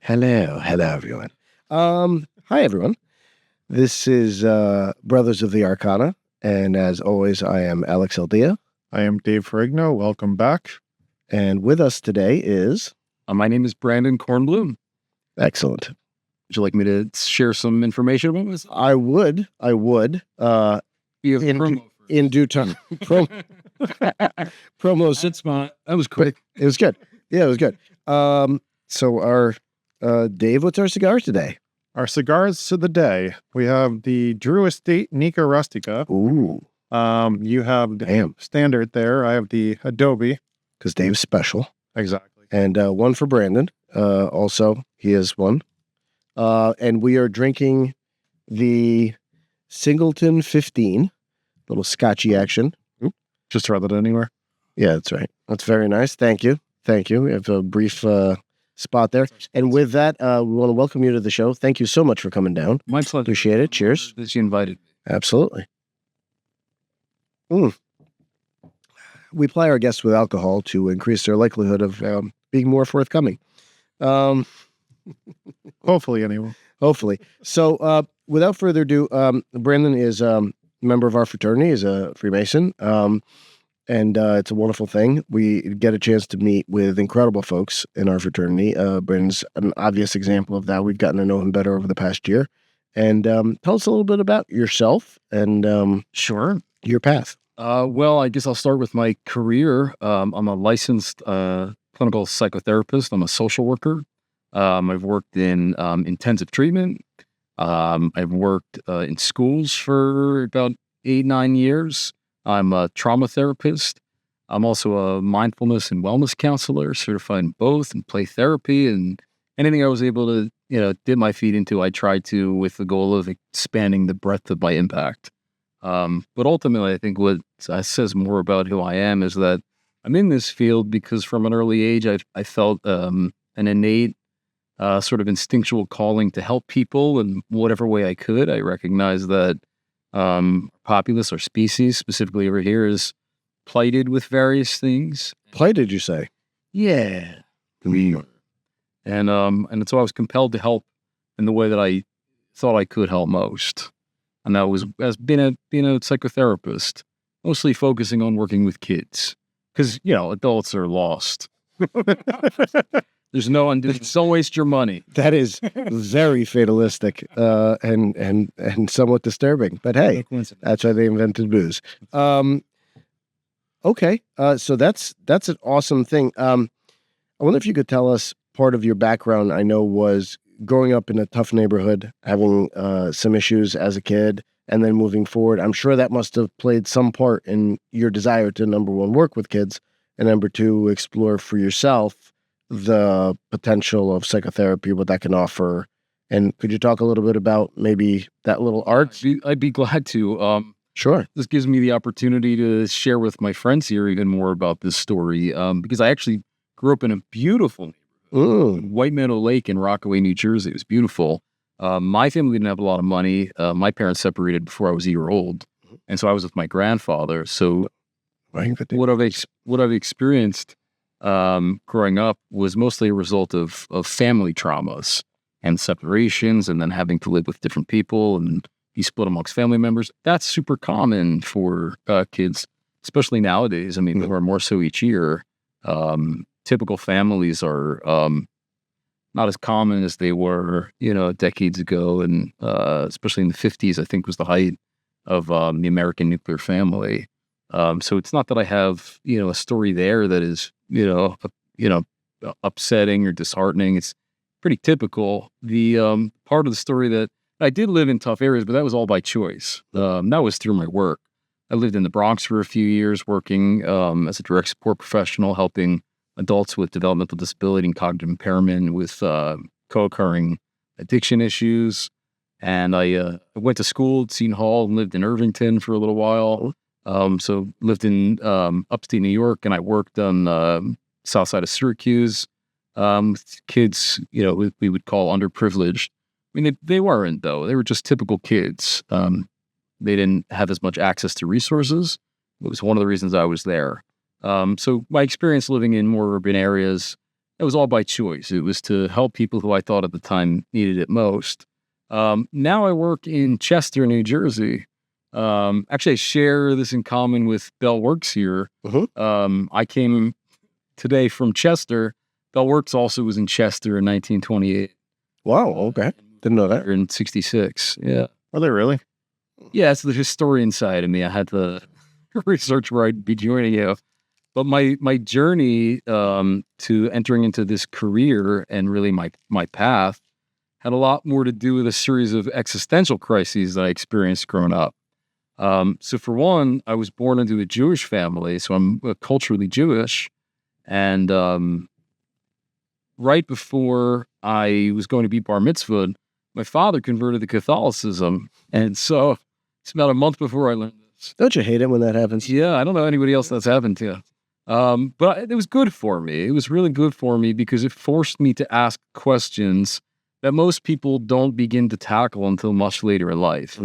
Hello, everyone. Hi, everyone. This is Brothers of the Arcana, and as always, I am Alex Aldea, I am Dave Ferrigno. Welcome back. and with us today is My name is Brandon Kornbluh. Would excellent. you like me to share some information about this? I would, You have in- promo first. in due time. Promos. That's fine. That was quick. It was good. Yeah, it was good. So our Dave, what's our cigars today? Our cigars of the day. We have the Drew Estate Nica Rustica. Ooh, You have the damn, standard there. I have the Adobe. because Dave's special, Exactly. and one for Brandon. Also, he is one. And we are drinking the Singleton 15, little scotchy action. Just throw that anywhere. Yeah, that's right. That's very nice. Thank you. Thank you. We have a brief spot there. And with that, we want to welcome you to the show. Thank you so much for coming down. My pleasure. Appreciate it. Cheers. That you invited me. Absolutely. We ply our guests with alcohol to increase their likelihood of being more forthcoming. Hopefully, anyway. Hopefully. So without further ado, Brandon is a member of our fraternity, is a Freemason, and it's a wonderful thing. We get a chance to meet with incredible folks in our fraternity. Brandon's an obvious example of that. We've gotten to know him better over the past year. And tell us a little bit about yourself and Sure. your path. Well, I guess I'll start with my career. I'm a licensed clinical psychotherapist. I'm a social worker. I've worked in intensive treatment. I've worked in schools for about 8-9 years. I'm a trauma therapist. I'm also a mindfulness and wellness counselor, certified in both, and play therapy. And anything I was able to, dip my feet into, I tried to, with the goal of expanding the breadth of my impact. But ultimately, I think what says more about who I am is that I'm in this field because from an early age, I felt an innate sort of instinctual calling to help people in whatever way I could. I recognize that populace or species, specifically over here, is plighted with various things. Plighted, you say? Yeah. And so I was compelled to help in the way that I thought I could help most. And that was as being a psychotherapist, mostly focusing on working with kids. Because, adults are lost. There's no undo. Don't waste your money. That is very fatalistic and somewhat disturbing. But hey, that's why they invented booze. Okay, so that's an awesome thing. I wonder if you could tell us part of your background. I know was growing up in a tough neighborhood, having some issues as a kid, and then moving forward. I'm sure that must have played some part in your desire to, number one, work with kids, and number two, explore for yourself the potential of psychotherapy, what that can offer. And could you talk a little bit about maybe that little art? I'd be glad to. Sure. This gives me the opportunity to share with my friends here even more about this story, because I actually grew up in a beautiful neighborhood, White Meadow Lake in Rockaway, New Jersey. It was beautiful. My family didn't have a lot of money. My parents separated before I was a year old, and so I was with my grandfather. So what I've experienced growing up was mostly a result of family traumas and separations, and then having to live with different people and be split amongst family members. That's super common for kids, especially nowadays. I mean, more and more so each year. Typical families are not as common as they were, decades ago, and especially in the 50s, I think was the height of the American nuclear family. So it's not that I have, a story there that is, upsetting or disheartening. It's pretty typical. The part of the story that I did live in tough areas, but that was all by choice. That was through my work. I lived in the Bronx for a few years, working as a direct support professional, helping adults with developmental disability and cognitive impairment with co-occurring addiction issues. And I went to school at Seton Hall and lived in Irvington for a little while. So lived in upstate New York, and I worked on south side of Syracuse. Kids, we would call underprivileged. I mean, they weren't, though. They were just typical kids. They didn't have as much access to resources. It was one of the reasons I was there. So my experience living in more urban areas That was all by choice. It was to help people who I thought at the time needed it most. Now I work in Chester, New Jersey. Actually, I share this in common with Bell Works here. I came today from Chester. Bell Works also was in Chester in 1928. Wow, okay. Didn't know that. In 66, yeah. Are they really? Yeah, it's the historian side of me. I had to research where I'd be joining you. But my journey to entering into this career and really my path had a lot more to do with a series of existential crises that I experienced growing up. So for one, I was born into a Jewish family, so I'm culturally Jewish. And right before I was going to be bar mitzvahed, my father converted to Catholicism. And so it's about a month before I learned this. Don't you hate it when that happens? Yeah, I don't know anybody else that's happened to. But it was good for me. It was really good for me because it forced me to ask questions that most people don't begin to tackle until much later in life.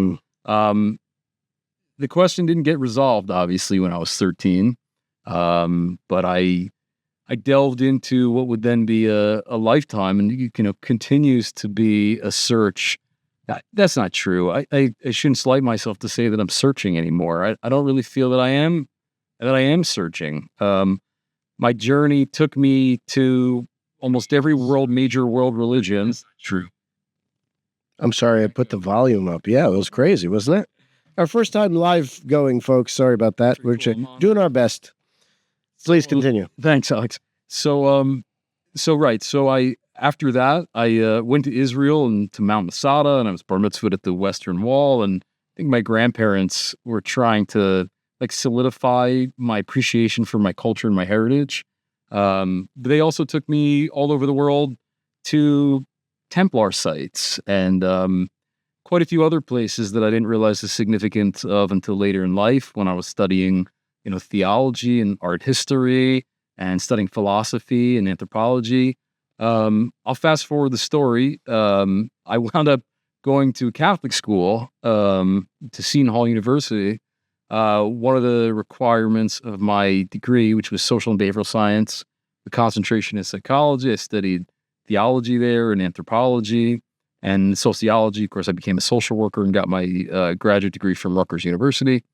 The question didn't get resolved, obviously, when I was 13. But I delved into what would then be a lifetime, and continues to be a search. That's not true. I shouldn't slight myself to say that I'm searching anymore. I don't really feel that I am searching. My journey took me to almost every major world religion. True. I'm sorry, I put the volume up. Yeah, it was crazy, wasn't it? Our first time live going, folks. Sorry about that. We're doing our best. Please continue. Thanks, Alex. So after that, I went to Israel and to Mount Masada, and I was bar mitzvahed at the Western Wall. And I think my grandparents were trying to solidify my appreciation for my culture and my heritage. But they also took me all over the world to Templar sites and quite a few other places that I didn't realize the significance of until later in life when I was studying, theology and art history and studying philosophy and anthropology. I'll fast forward the story. I wound up going to Catholic school, to Seton Hall University. One of the requirements of my degree, which was social and behavioral science, the concentration in psychology, I studied theology there and anthropology and sociology. Of course, I became a social worker and got my graduate degree from Rutgers University.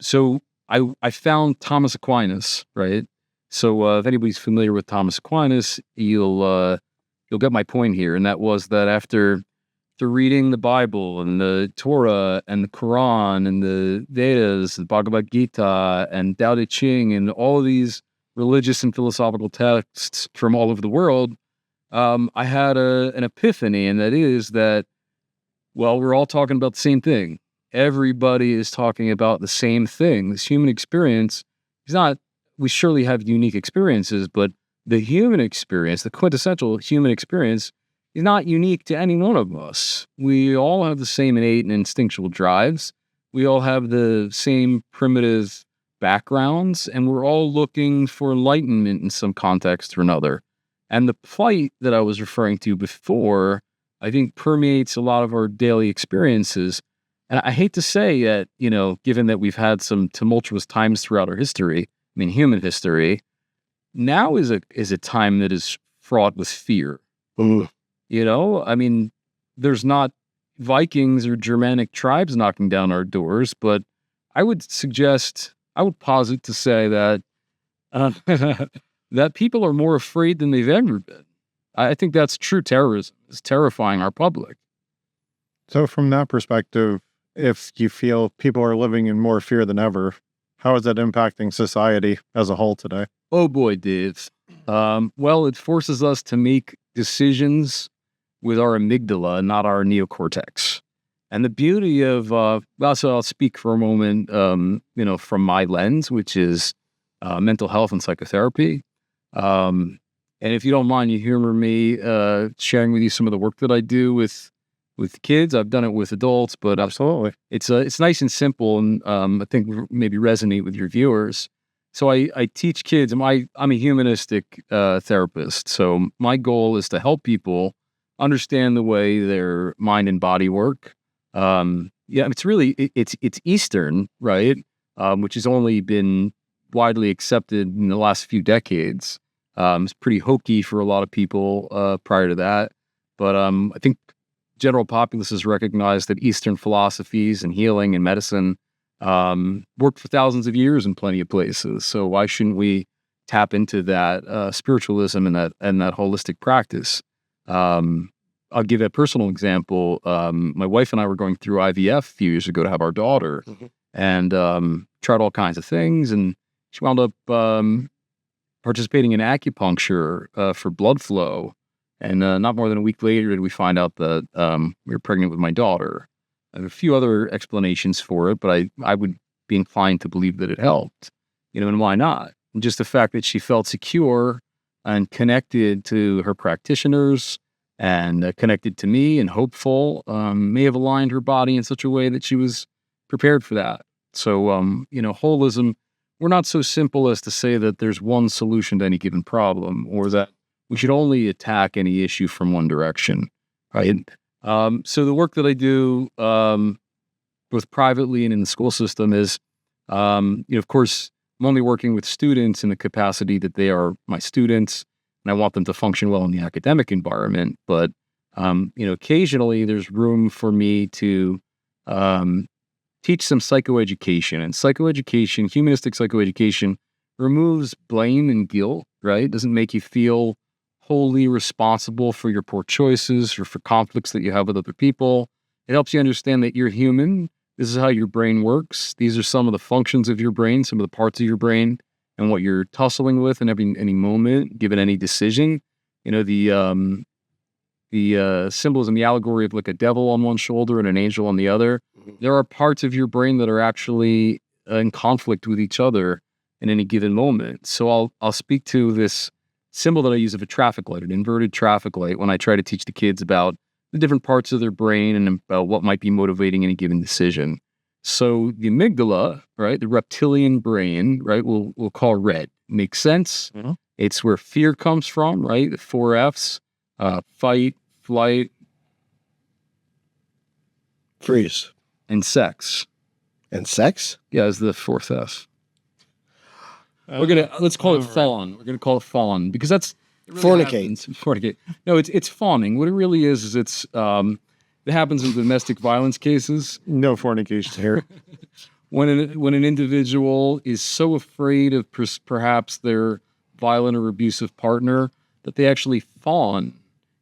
So I found Thomas Aquinas, right? So if anybody's familiar with Thomas Aquinas, you'll get my point here, and that was that after reading the Bible and the Torah and the Quran and the Vedas, the Bhagavad Gita and Tao Te Ching and all of these religious and philosophical texts from all over the world, I had an epiphany, and that is that, well, we're all talking about the same thing. Everybody is talking about the same thing. This human experience is not, we surely have unique experiences, but the human experience, the quintessential human experience, is not unique to any one of us. We all have the same innate and instinctual drives. We all have the same primitive backgrounds, and we're all looking for enlightenment in some context or another. And the plight that I was referring to before, I think, permeates a lot of our daily experiences. And I hate to say that, given that we've had some tumultuous times throughout our history, human history, now is a time that is fraught with fear. There's not Vikings or Germanic tribes knocking down our doors, but I would posit to say that that people are more afraid than they've ever been. I think that's true terrorism. It's terrifying our public. So from that perspective, if you feel people are living in more fear than ever, how is that impacting society as a whole today? Oh boy, Dave. Well, it forces us to make decisions with our amygdala, not our neocortex. And the beauty of, so I'll speak for a moment, from my lens, which is mental health and psychotherapy. And if you don't mind, you humor me sharing with you some of the work that I do with kids. I've done it with adults, but absolutely, it's nice and simple, and I think maybe resonate with your viewers. So I teach kids. I'm a humanistic therapist, so my goal is to help people understand the way their mind and body work. It's Eastern, right? Which has only been widely accepted in the last few decades. It's pretty hokey for a lot of people prior to that. But I think general populace has recognized that Eastern philosophies and healing and medicine worked for thousands of years in plenty of places. So why shouldn't we tap into that spiritualism and that holistic practice? I'll give a personal example. My wife and I were going through IVF a few years ago to have our daughter, and tried all kinds of things, and she wound up participating in acupuncture for blood flow. And not more than a week later did we find out that we were pregnant with my daughter. I have a few other explanations for it, but I would be inclined to believe that it helped. And why not? And just the fact that she felt secure and connected to her practitioners and connected to me and hopeful may have aligned her body in such a way that she was prepared for that. So, holism, we're not so simple as to say that there's one solution to any given problem, or that we should only attack any issue from one direction, right? So the work that I do, both privately and in the school system, is, of course, I'm only working with students in the capacity that they are my students, and I want them to function well in the academic environment. But, occasionally there's room for me to teach some psychoeducation. And psychoeducation, humanistic psychoeducation, removes blame and guilt, right? It doesn't make you feel wholly responsible for your poor choices or for conflicts that you have with other people. It helps you understand that you're human. This is how your brain works. These are some of the functions of your brain, some of the parts of your brain, and what you're tussling with in any moment, given any decision. The symbolism, the allegory of like a devil on one shoulder and an angel on the other. There are parts of your brain that are actually in conflict with each other in any given moment. So I'll speak to this symbol that I use of a traffic light, an inverted traffic light, when I try to teach the kids about the different parts of their brain and about what might be motivating any given decision. So the amygdala, right, the reptilian brain, right, we'll call red. Makes sense? Mm-hmm. It's where fear comes from, right? The 4 Fs, fight, flight, freeze, and sex. And sex? Yeah, is the 4th F. Let's call it fawn. We're gonna call it fawn because that's really fornicate. No, it's fawning. What it really is it happens in domestic violence cases. No fornication here. When an individual is so afraid of perhaps their violent or abusive partner that they actually fawn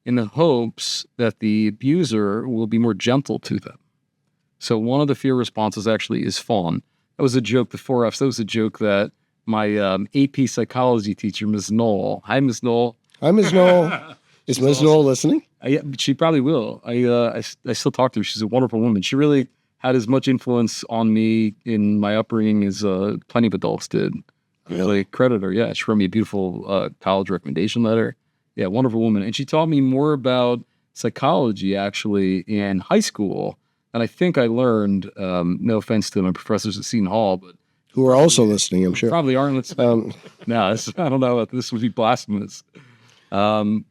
in the hopes that the abuser will be more gentle to them. So one of the fear responses actually is fawn. That was a joke, the 4 Fs. That was a joke that my AP psychology teacher, Ms. Knoll. Hi, Ms. Knoll. Hi, Ms. Knoll. Is Ms. awesome. Knoll listening? Yeah, she probably will. I still talk to her. She's a wonderful woman. She really had as much influence on me in my upbringing as plenty of adults did. Really? Credit her. Yeah, she wrote me a beautiful college recommendation letter. Yeah, wonderful woman. And she taught me more about psychology, actually, in high school. And I think I learned, no offense to my professors at Seton Hall, but who are also listening, I'm sure. Probably aren't listening. No, I don't know. This would be blasphemous. So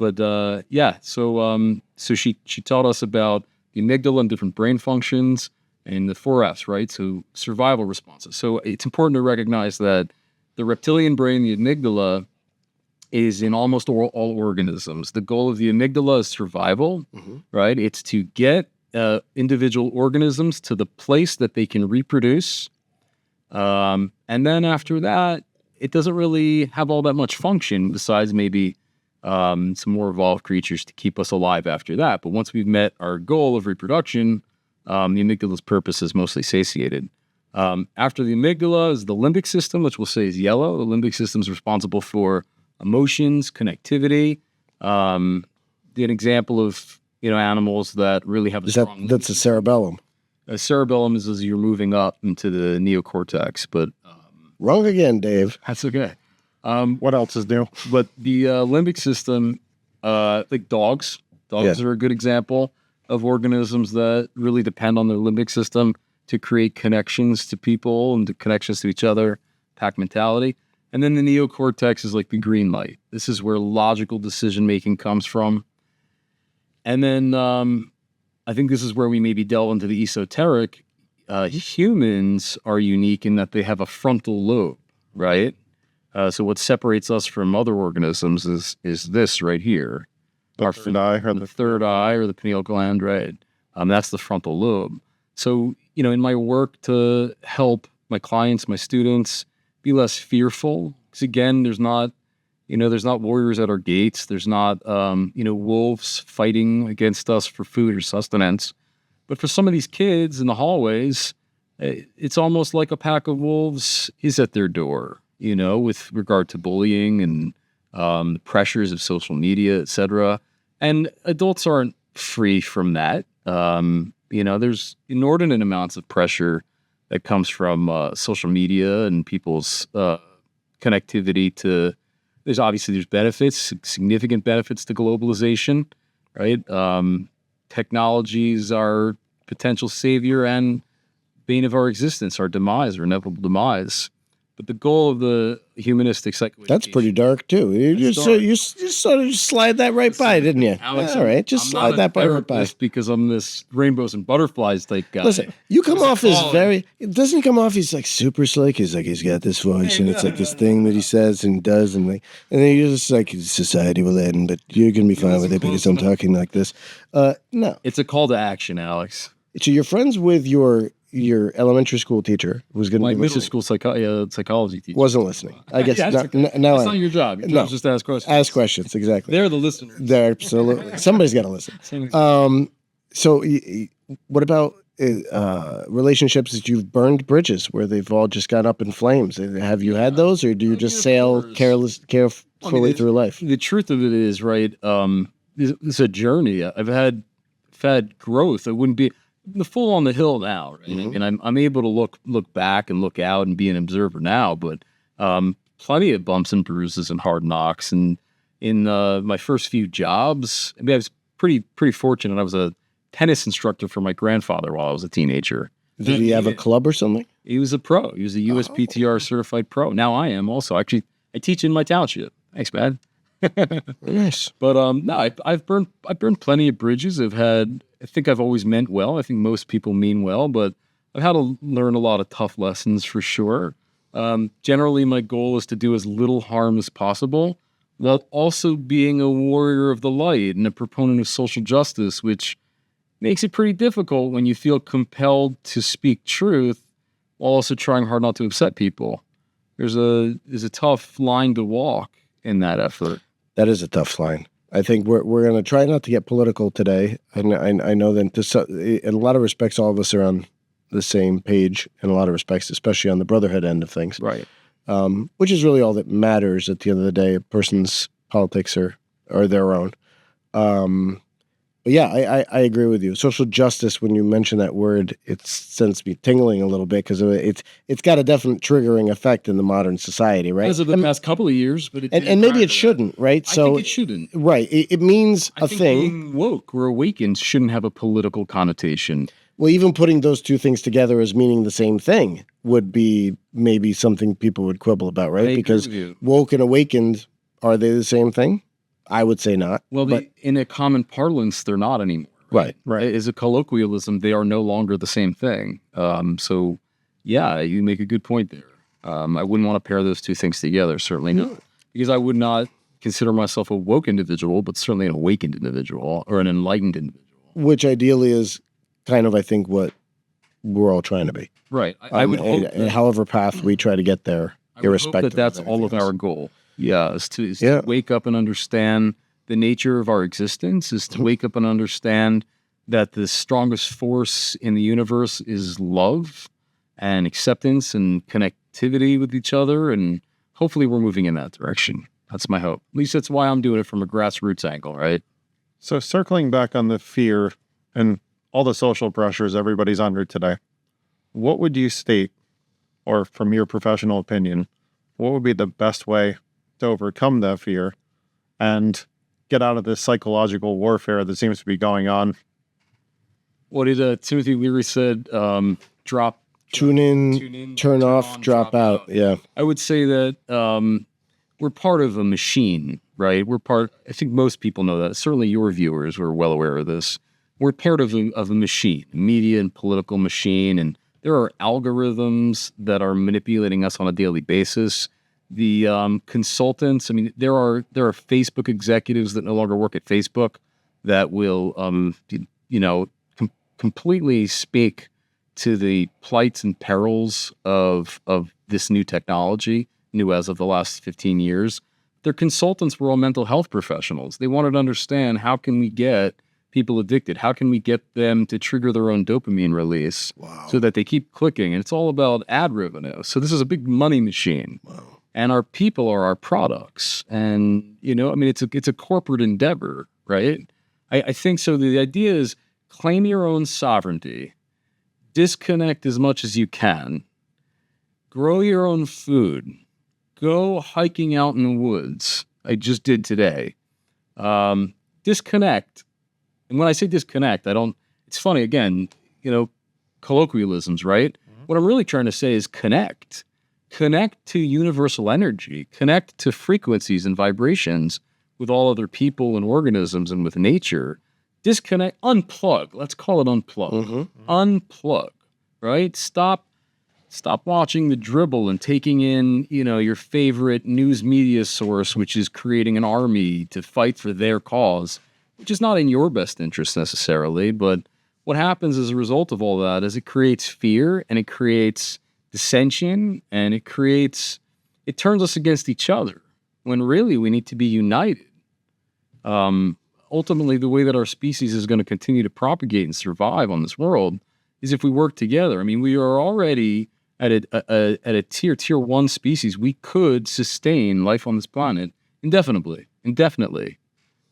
she taught us about the amygdala and different brain functions and the 4 Fs, right? So survival responses. So it's important to recognize that the reptilian brain, the amygdala, is in almost all organisms. The goal of the amygdala is survival, right? It's to get individual organisms to the place that they can reproduce. And then after that, it doesn't really have all that much function besides maybe some more evolved creatures to keep us alive after that. But once we've met our goal of reproduction, the amygdala's purpose is mostly satiated. After the amygdala is the limbic system, which we'll say is yellow. The limbic system is responsible for emotions, connectivity. An example of animals that really have that's a cerebellum. A cerebellum is as you're moving up into the neocortex, but wrong again, Dave. That's okay. What else is new? But the limbic system, like dogs are a good example of organisms that really depend on their limbic system to create connections to people and to connections to each other, pack mentality. And then the neocortex is like the green light. This is where logical decision making comes from. And then I think this is where we maybe delve into the esoteric. Humans are unique in that they have a frontal lobe, right? So what separates us from other organisms is this right here. The third eye, or the third eye, or the pineal gland, right? That's the frontal lobe. So, in my work to help my clients, my students be less fearful, because again, there's not warriors at our gates. There's not, wolves fighting against us for food or sustenance. But for some of these kids in the hallways, it's almost like a pack of wolves is at their door, with regard to bullying and the pressures of social media, et cetera. And adults aren't free from that. There's inordinate amounts of pressure that comes from social media and people's connectivity to. There's benefits, significant benefits to globalization, right? Technology is our potential savior and bane of our existence, our demise, our inevitable demise. But the goal of the humanistic psychoeducation... That's pretty dark, too. You sort of slide that right by, didn't you? Alex, all right, just slide that right by. Because I'm this rainbows and butterflies type guy. Listen, you come off as very... Doesn't he come off, he's like super slick? He's like, he's got this voice, and it's like this thing that he says and does, and then you're just like, society will end, but you're going to be fine with it because I'm talking like this. No. It's a call to action, Alex. So you're friends with your elementary school teacher who's going to my be middle school psychology teacher wasn't listening. I guess that's now that's not your job. Your job's just to ask questions. Ask questions, exactly. They're the listeners. They're absolutely somebody's got to listen. So what about relationships that you've burned bridges where they've all just got up in flames? Have you had those, or do you just sail carefully through life? The truth of it is, right, it's a journey. I've had growth. I wouldn't be the full on the hill now, right? Mm-hmm. And I'm able to look back and look out and be an observer now, but plenty of bumps and bruises and hard knocks. And in my first few jobs, I was pretty fortunate. I was a tennis instructor for my grandfather while I was a teenager. Did he have a club or something? He was a pro. He was a USPTR certified pro. Now I am also. Actually, I teach in my township. Thanks, man. Nice. But no, I've burned plenty of bridges. I think I've always meant well. I think most people mean well, but I've had to learn a lot of tough lessons for sure. Generally, my goal is to do as little harm as possible, while also being a warrior of the light and a proponent of social justice, which makes it pretty difficult when you feel compelled to speak truth while also trying hard not to upset people. There's a tough line to walk in that effort. That is a tough line. I think we're going to try not to get political today. And I know that in a lot of respects, all of us are on the same page in a lot of respects, especially on the brotherhood end of things. Right. Which is really all that matters at the end of the day. A person's politics are their own. But yeah, I agree with you. Social justice, when you mention that word, it sends me tingling a little bit because it's got a definite triggering effect in the modern society, right? As of the past couple of years, but and maybe it shouldn't, right? I think it shouldn't. Right. It means I think thing. Being woke or awakened shouldn't have a political connotation. Well, even putting those two things together as meaning the same thing would be maybe something people would quibble about, right? Because woke and awakened, are they the same thing? I would say not. Well, in a common parlance, they're not anymore. Right. As a colloquialism, they are no longer the same thing. So, yeah, you make a good point there. I wouldn't want to pair those two things together, certainly not. Because I would not consider myself a woke individual, but certainly an awakened individual or an enlightened individual. Which ideally is kind of, I think, what we're all trying to be. Right. I would hope that, however path we try to get there, irrespective hope that's all of our goal. Yeah, is to wake up and understand the nature of our existence, is to wake up and understand that the strongest force in the universe is love and acceptance and connectivity with each other. And hopefully we're moving in that direction. That's my hope. At least that's why I'm doing it from a grassroots angle, right? So circling back on the fear and all the social pressures everybody's under today, what would you state, or from your professional opinion, what would be the best way to overcome that fear and get out of this psychological warfare that seems to be going on? What did Timothy Leary said? Tune in, turn off, drop out. Yeah. I would say that we're part of a machine, right? I think most people know that. Certainly your viewers are well aware of this. We're part of a machine, a media and political machine, and there are algorithms that are manipulating us on a daily basis. the consultants. I mean, there are Facebook executives that no longer work at Facebook that will, completely speak to the plights and perils of this new technology, new as of the last 15 years. Their consultants were all mental health professionals. They wanted to understand, how can we get people addicted? How can we get them to trigger their own dopamine release so that they keep clicking? And it's all about ad revenue. So this is a big money machine. Wow. And our people are our products. And, it's a corporate endeavor, right? I think so. The idea is claim your own sovereignty, disconnect as much as you can, grow your own food, go hiking out in the woods. I just did today. Disconnect. And when I say disconnect, it's funny, again, colloquialisms, right? Mm-hmm. What I'm really trying to say is connect. Connect to universal energy, connect to frequencies and vibrations with all other people and organisms and with nature. Disconnect, unplug. Let's call it unplug. Mm-hmm. Unplug, right? Stop watching the dribble and taking in, your favorite news media source, which is creating an army to fight for their cause, which is not in your best interest necessarily. But what happens as a result of all that is it creates fear, and it creates dissension, and it turns us against each other, when really we need to be united. Ultimately, the way that our species is going to continue to propagate and survive on this world is if we work together. I mean, we are already at a tier 1 species. We could sustain life on this planet indefinitely.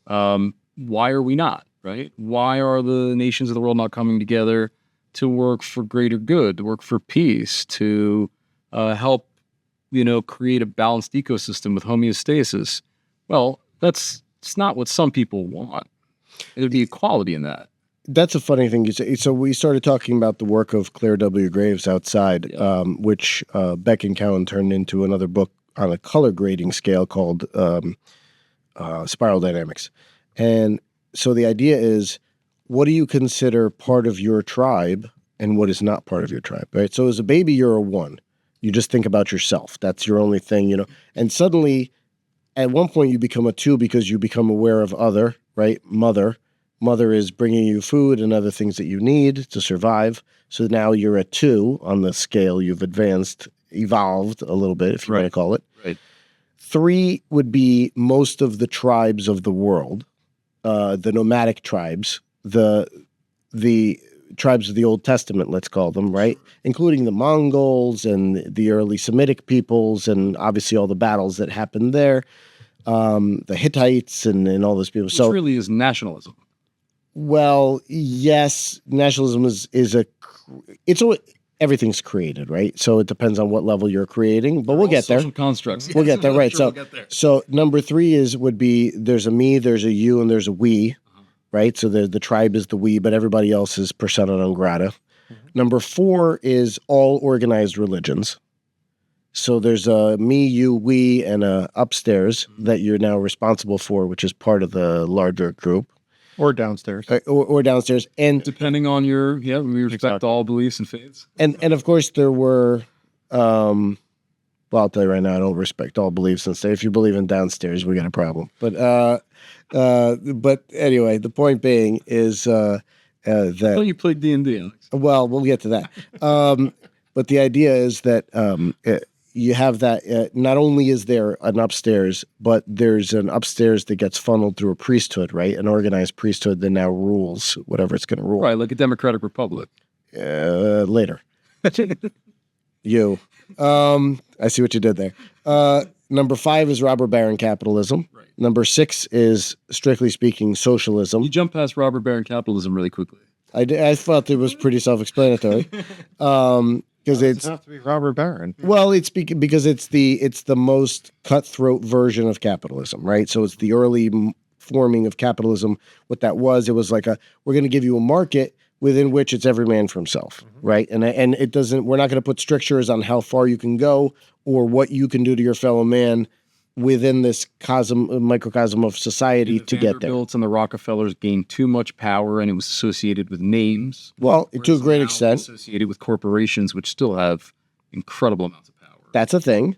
Why are we not, right? Why are the nations of the world not coming together to work for greater good, to work for peace, to help, create a balanced ecosystem with homeostasis? Well, it's not what some people want. There'd be equality in that. That's a funny thing you say. So we started talking about the work of Claire W. Graves outside, which Beck and Cowan turned into another book on a color grading scale called Spiral Dynamics. And so the idea is, what do you consider part of your tribe and what is not part of your tribe, right? So as a baby, you're a 1. You just think about yourself. That's your only thing, And suddenly, at one point, you become a 2 because you become aware of other, right? Mother is bringing you food and other things that you need to survive. So now you're a 2 on the scale. You've evolved a little bit, if you want to call it. Right. 3 would be most of the tribes of the world, the nomadic tribes, the tribes of the Old Testament, let's call them, right? Including the Mongols and the early Semitic peoples, and obviously all the battles that happened there, the Hittites and all those people. Which really is nationalism. Well, yes, nationalism everything's created, right? So it depends on what level you're creating, but we'll get there. Social constructs. We'll get there, right? Sure, we'll get there. So number 3 would be there's a me, there's a you, and there's a we, right? So the tribe is the we, but everybody else is persona non grata. Mm-hmm. Number 4 is all organized religions. So there's a me, you, we, and a upstairs that you're now responsible for, which is part of the larger group. Or downstairs. Or downstairs. And depending on we respect all beliefs and faiths. And of course there were, well, I'll tell you right now, I don't respect all beliefs and say, if you believe in downstairs, we got a problem. But anyway, the point being is that. Well, you played D&D, Alex. Well, we'll get to that. But the idea is that you have that, not only is there an upstairs, but there's an upstairs that gets funneled through a priesthood, right? An organized priesthood that now rules whatever it's going to rule. Right, like a democratic republic. Later. You. I see what you did there. Number 5 is robber baron capitalism. Right. Number 6 is, strictly speaking, socialism. You jump past robber baron capitalism really quickly. I thought it was pretty self-explanatory. Because it's have to be robber baron. Well, it's because it's the most cutthroat version of capitalism, right? So it's the early forming of capitalism. What that was, it was like we're going to give you a market within which it's every man for himself, right? And it doesn't. We're not going to put strictures on how far you can go or what you can do to your fellow man within this microcosm of society to get there. The Vanderbilts and the Rockefellers gained too much power, and it was associated with names. Well, to a great extent. Associated with corporations, which still have incredible amounts of power. That's a thing.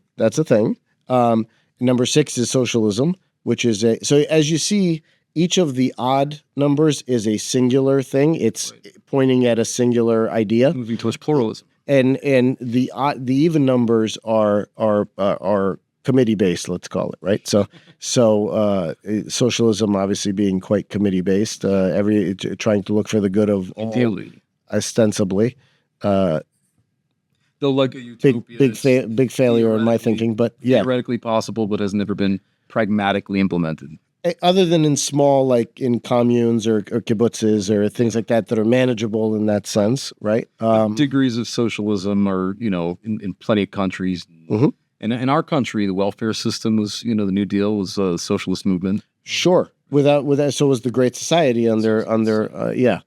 Number 6 is socialism, which is so as you see, each of the odd numbers is a singular thing. It's pointing at a singular idea. Moving towards pluralism. And the even numbers are committee based, let's call it, right? So socialism obviously being quite committee based, trying to look for the good of all, ostensibly. Though like a utopia, big failure in my thinking, but yeah, theoretically possible, but has never been pragmatically implemented. Other than in small, like in communes or kibbutzes or things like that are manageable in that sense, right? Degrees of socialism are, in plenty of countries. Mm-hmm. And in our country, the welfare system was, the New Deal was a socialist movement. Sure. Without so was the Great Society under yeah.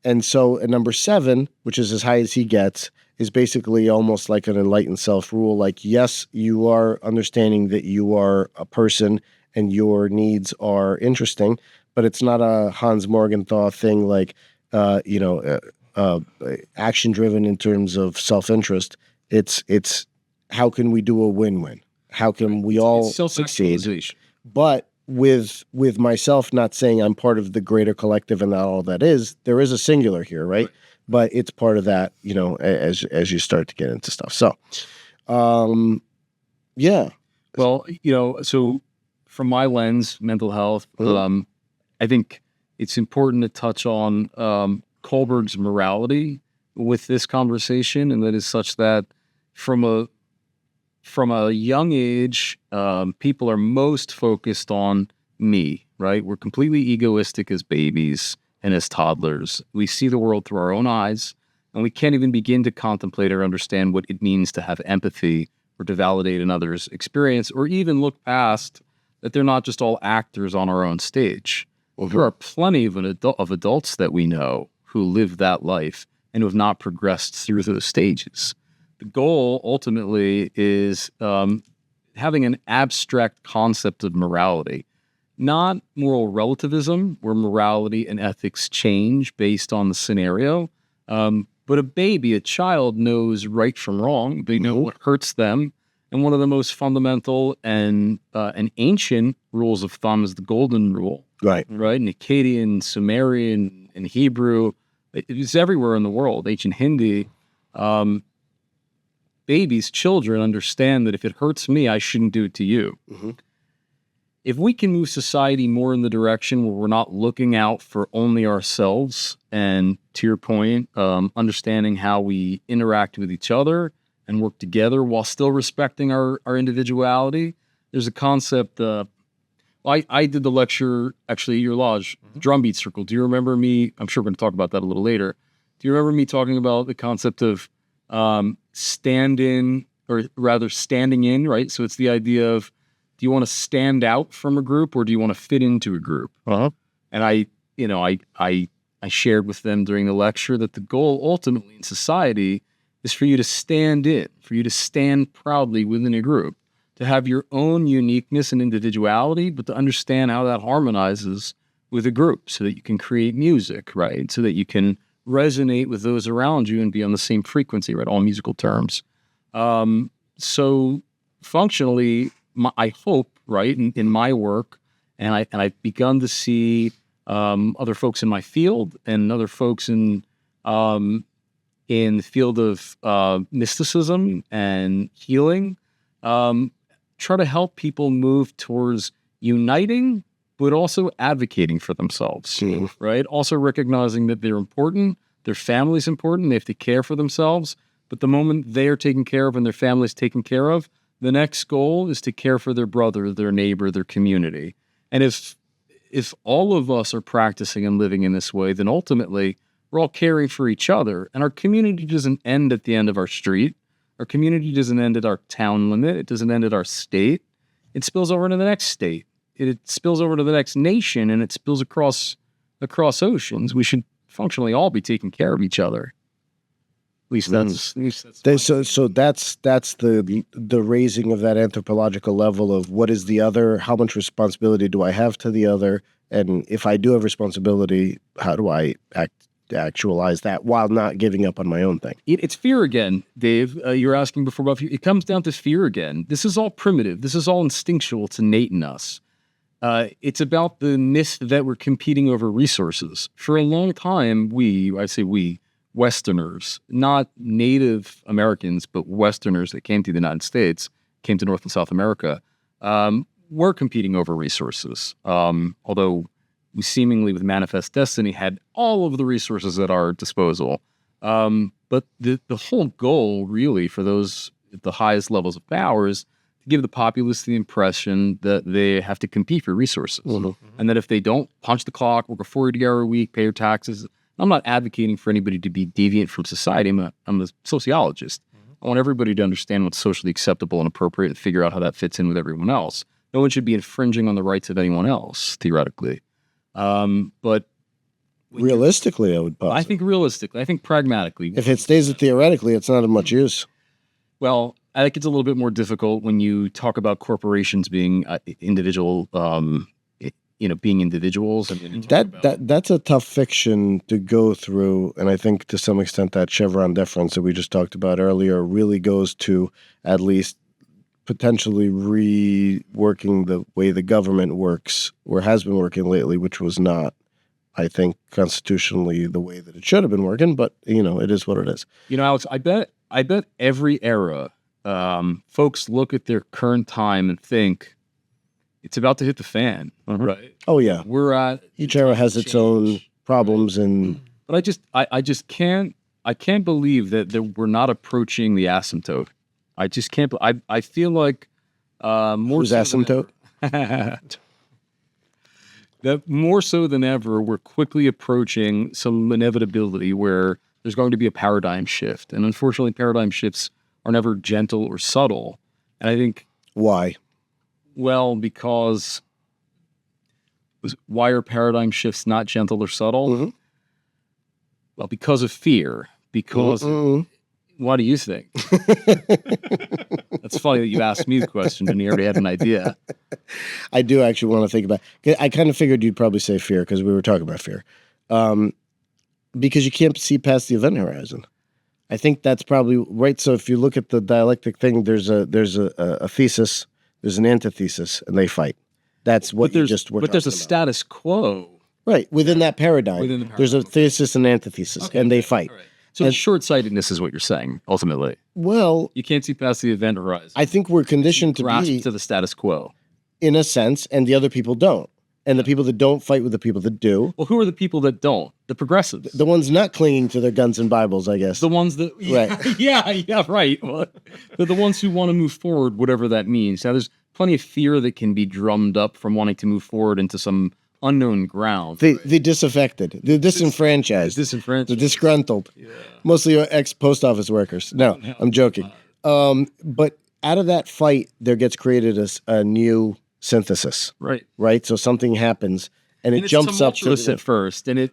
And so number 7, which is as high as he gets, is basically almost like an enlightened self rule. Like, yes, you are understanding that you are a person and your needs are interesting, but it's not a Hans Morgenthau thing like, action driven in terms of self-interest. It's how can we do a win-win? How can we all succeed? But with myself not saying I'm part of the greater collective and not all that is, there is a singular here, right? But it's part of that, as you start to get into stuff. So, yeah. Well, so from my lens, mental health, I think it's important to touch on Kohlberg's morality with this conversation, and that is such that from a young age, people are most focused on me, right? We're completely egoistic as babies and as toddlers. We see the world through our own eyes, and we can't even begin to contemplate or understand what it means to have empathy or to validate another's experience, or even look past that they're not just all actors on our own stage. Well, there are plenty of adults that we know who live that life and who have not progressed through those stages. The goal ultimately is having an abstract concept of morality, not moral relativism, where morality and ethics change based on the scenario. But a child knows right from wrong. They know what hurts them. And one of the most fundamental and ancient rules of thumb is the golden rule. Right. Right. In Akkadian, Sumerian, and Hebrew, it's everywhere in the world. Ancient Hindi. Children understand that if it hurts me, I shouldn't do it to you. Mm-hmm. If we can move society more in the direction where we're not looking out for only ourselves, and to your point, understanding how we interact with each other and work together while still respecting our individuality, there's a concept. I did the lecture actually at your lodge, the Drumbeat Circle. Do you remember me? I'm sure we're going to talk about that a little later. Do you remember me talking about the concept of standing in, right? So it's the idea of, do you want to stand out from a group or do you want to fit into a group? Uh-huh. And I shared with them during the lecture that the goal ultimately in society is for you to stand in, for you to stand proudly within a group, to have your own uniqueness and individuality, but to understand how that harmonizes with a group so that you can create music, right? So that you can resonate with those around you and be on the same frequency, right? All musical terms. So functionally, I hope, right, in my work, and I've begun to see other folks in my field and other folks in the field of mysticism and healing, try to help people move towards uniting, but also advocating for themselves, right? Also recognizing that they're important, their family's important, they have to care for themselves, but the moment they are taken care of and their family's taken care of, the next goal is to care for their brother, their neighbor, their community. And if all of us are practicing and living in this way, then ultimately we're all caring for each other. And our community doesn't end at the end of our street. Our community doesn't end at our town limit. It doesn't end at our state. It spills over into the next state. It spills over to the next nation, and it spills across oceans. We should functionally all be taking care of each other. At least that's so that's the raising of that anthropological level of what is the other, how much responsibility do I have to the other, and if I do have responsibility, how do I act actualize that while not giving up on my own thing. It's fear again, Dave. You're asking before about fear. It comes down to fear again. This is all primitive. This is all instinctual. It's innate in us. It's about the myth that we're competing over resources. For a long time, I say we, Westerners, not Native Americans, but Westerners that came to the United States, came to North and South America, were competing over resources. Although we seemingly, with manifest destiny, had all of the resources at our disposal. But the whole goal, really, for those at the highest levels of power is to give the populace the impression that they have to compete for resources. And that if they don't punch the clock, work a 40-hour week, pay your taxes. I'm not advocating for anybody to be deviant from society. I'm a sociologist. I want everybody to understand what's socially acceptable and appropriate and figure out how that fits in with everyone else. No one should be infringing on the rights of anyone else, theoretically. But realistically, I would posit. I think realistically. I think pragmatically. If it stays at theoretically, it's not of much use. Well, I think it's a little bit more difficult when you talk about corporations being individual, being individuals. And that's a tough fiction to go through, and I think to some extent that Chevron deference that we just talked about earlier really goes to at least potentially reworking the way the government works or has been working lately, which was not, I think, constitutionally the way that it should have been working. But it is what it is. Alex, I bet every era, folks look at their current time and think it's about to hit the fan, right? Oh yeah, we're at each era has its own problems, and but I just can't believe that we're not approaching the asymptote. I just can't. I feel like more who's so asymptote? That more so than ever, we're quickly approaching some inevitability where there's going to be a paradigm shift, and unfortunately, paradigm shifts are never gentle or subtle. And I think why? Well, because why are paradigm shifts not gentle or subtle? Well, because of fear. Because what do you think? That's funny that you asked me the question and you already had an idea. I do actually want to think about. I kind of figured you'd probably say fear because we were talking about fear. Because you can't see past the event horizon. I think that's probably right. So if you look at the dialectic thing, there's a thesis. There's an antithesis, and they fight. That's what you just were talking about. But there's a status quo. Right. Within that paradigm, there's a thesis and antithesis, and they fight. Right. So short-sightedness is what you're saying, ultimately. Well, you can't see past the event horizon. I think we're conditioned to grasp to the status quo. In a sense, and the other people don't. And the people that don't fight with the people that do. Well, who are the people that don't? The progressives. The ones not clinging to their guns and Bibles, I guess. The ones that... Right. Yeah, right. Well, they're the ones who want to move forward, whatever that means. Now, there's plenty of fear that can be drummed up from wanting to move forward into some unknown ground. The disaffected. The disenfranchised. The disgruntled. Yeah. Mostly ex-post office workers. No, I'm joking. But out of that fight, there gets created a new... synthesis, right. So something happens, and it jumps up to at first, and it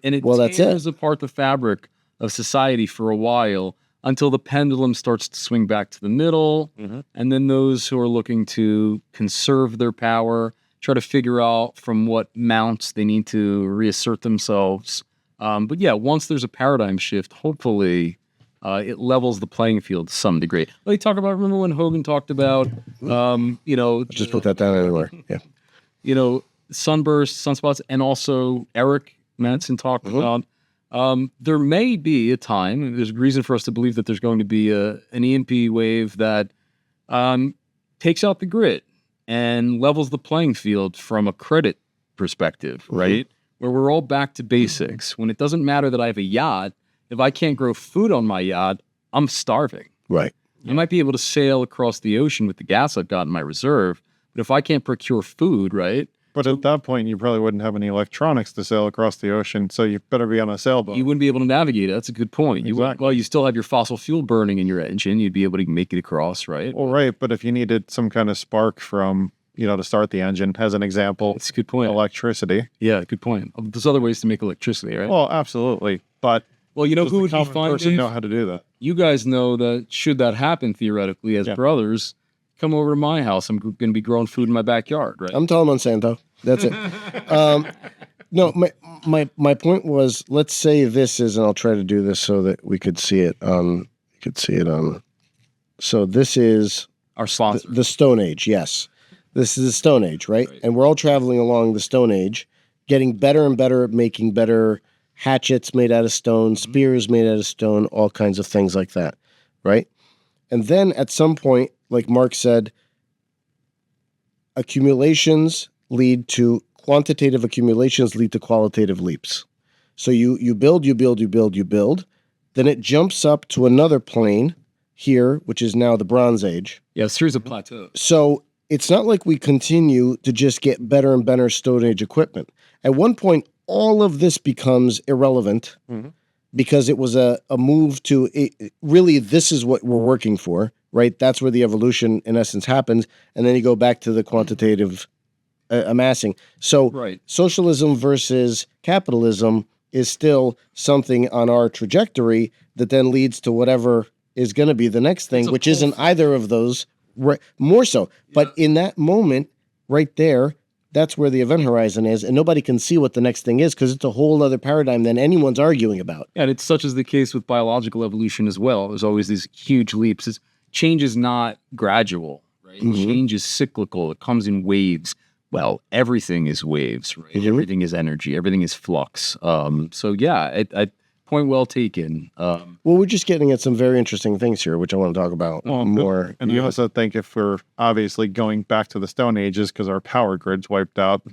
tears apart the fabric of society for a while until the pendulum starts to swing back to the middle, and then those who are looking to conserve their power try to figure out from what mounts they need to reassert themselves. But yeah, once there's a paradigm shift, hopefully. It levels the playing field to some degree. They talk about, remember when Hogan talked about, just put that down anywhere. Yeah. Sunbursts, sunspots, and also Eric Manson talked about, there may be a time, and there's reason for us to believe that there's going to be an EMP wave that takes out the grid and levels the playing field from a credit perspective, right? Where we're all back to basics. When it doesn't matter that I have a yacht, if I can't grow food on my yacht, I'm starving. Right. I might be able to sail across the ocean with the gas I've got in my reserve, but if I can't procure food, right? But at that point, you probably wouldn't have any electronics to sail across the ocean, so you better be on a sailboat. You wouldn't be able to navigate it. That's a good point. Exactly. You still have your fossil fuel burning in your engine. You'd be able to make it across, right? Well, right, but if you needed some kind of spark from, to start the engine, as an example. It's a good point. Electricity. Yeah, good point. There's other ways to make electricity, right? Well, absolutely, but... Well, who would be fine? Know how to do that. You guys know that should that happen theoretically as brothers, come over to my house. I'm going to be growing food in my backyard, right? I'm Tall Monsanto. That's it. No, my point was, let's say this is, and I'll try to do this so that we could see it on. You could see it on. So this is Our sponsor. the Stone Age. Yes, this is the Stone Age, right? And we're all traveling along the Stone Age, getting better and better at making better hatchets made out of stone, spears made out of stone, all kinds of things like that, right? And then at some point, like Mark said, quantitative accumulations lead to qualitative leaps. So you build, then it jumps up to another plane here, which is now the Bronze Age. Yeah, a series of plateaus. So it's not like we continue to just get better and better Stone Age equipment. At one point, all of this becomes irrelevant because it was a move to really, this is what we're working for, right? That's where the evolution in essence happens. And then you go back to the quantitative amassing. So socialism versus capitalism is still something on our trajectory that then leads to whatever is going to be the next thing, which isn't either of those, more so. But in that moment right there, that's where the event horizon is, and nobody can see what the next thing is because it's a whole other paradigm than anyone's arguing about. And it's such as the case with biological evolution as well. There's always these huge leaps. Change is not gradual, right? Change is cyclical. It comes in waves. Well, everything is waves, right? Everything is energy. Everything is flux. So yeah, point well taken. Well, we're just getting at some very interesting things here, which I want to talk about more. And you also think if we're obviously going back to the Stone Ages because our power grid's wiped out,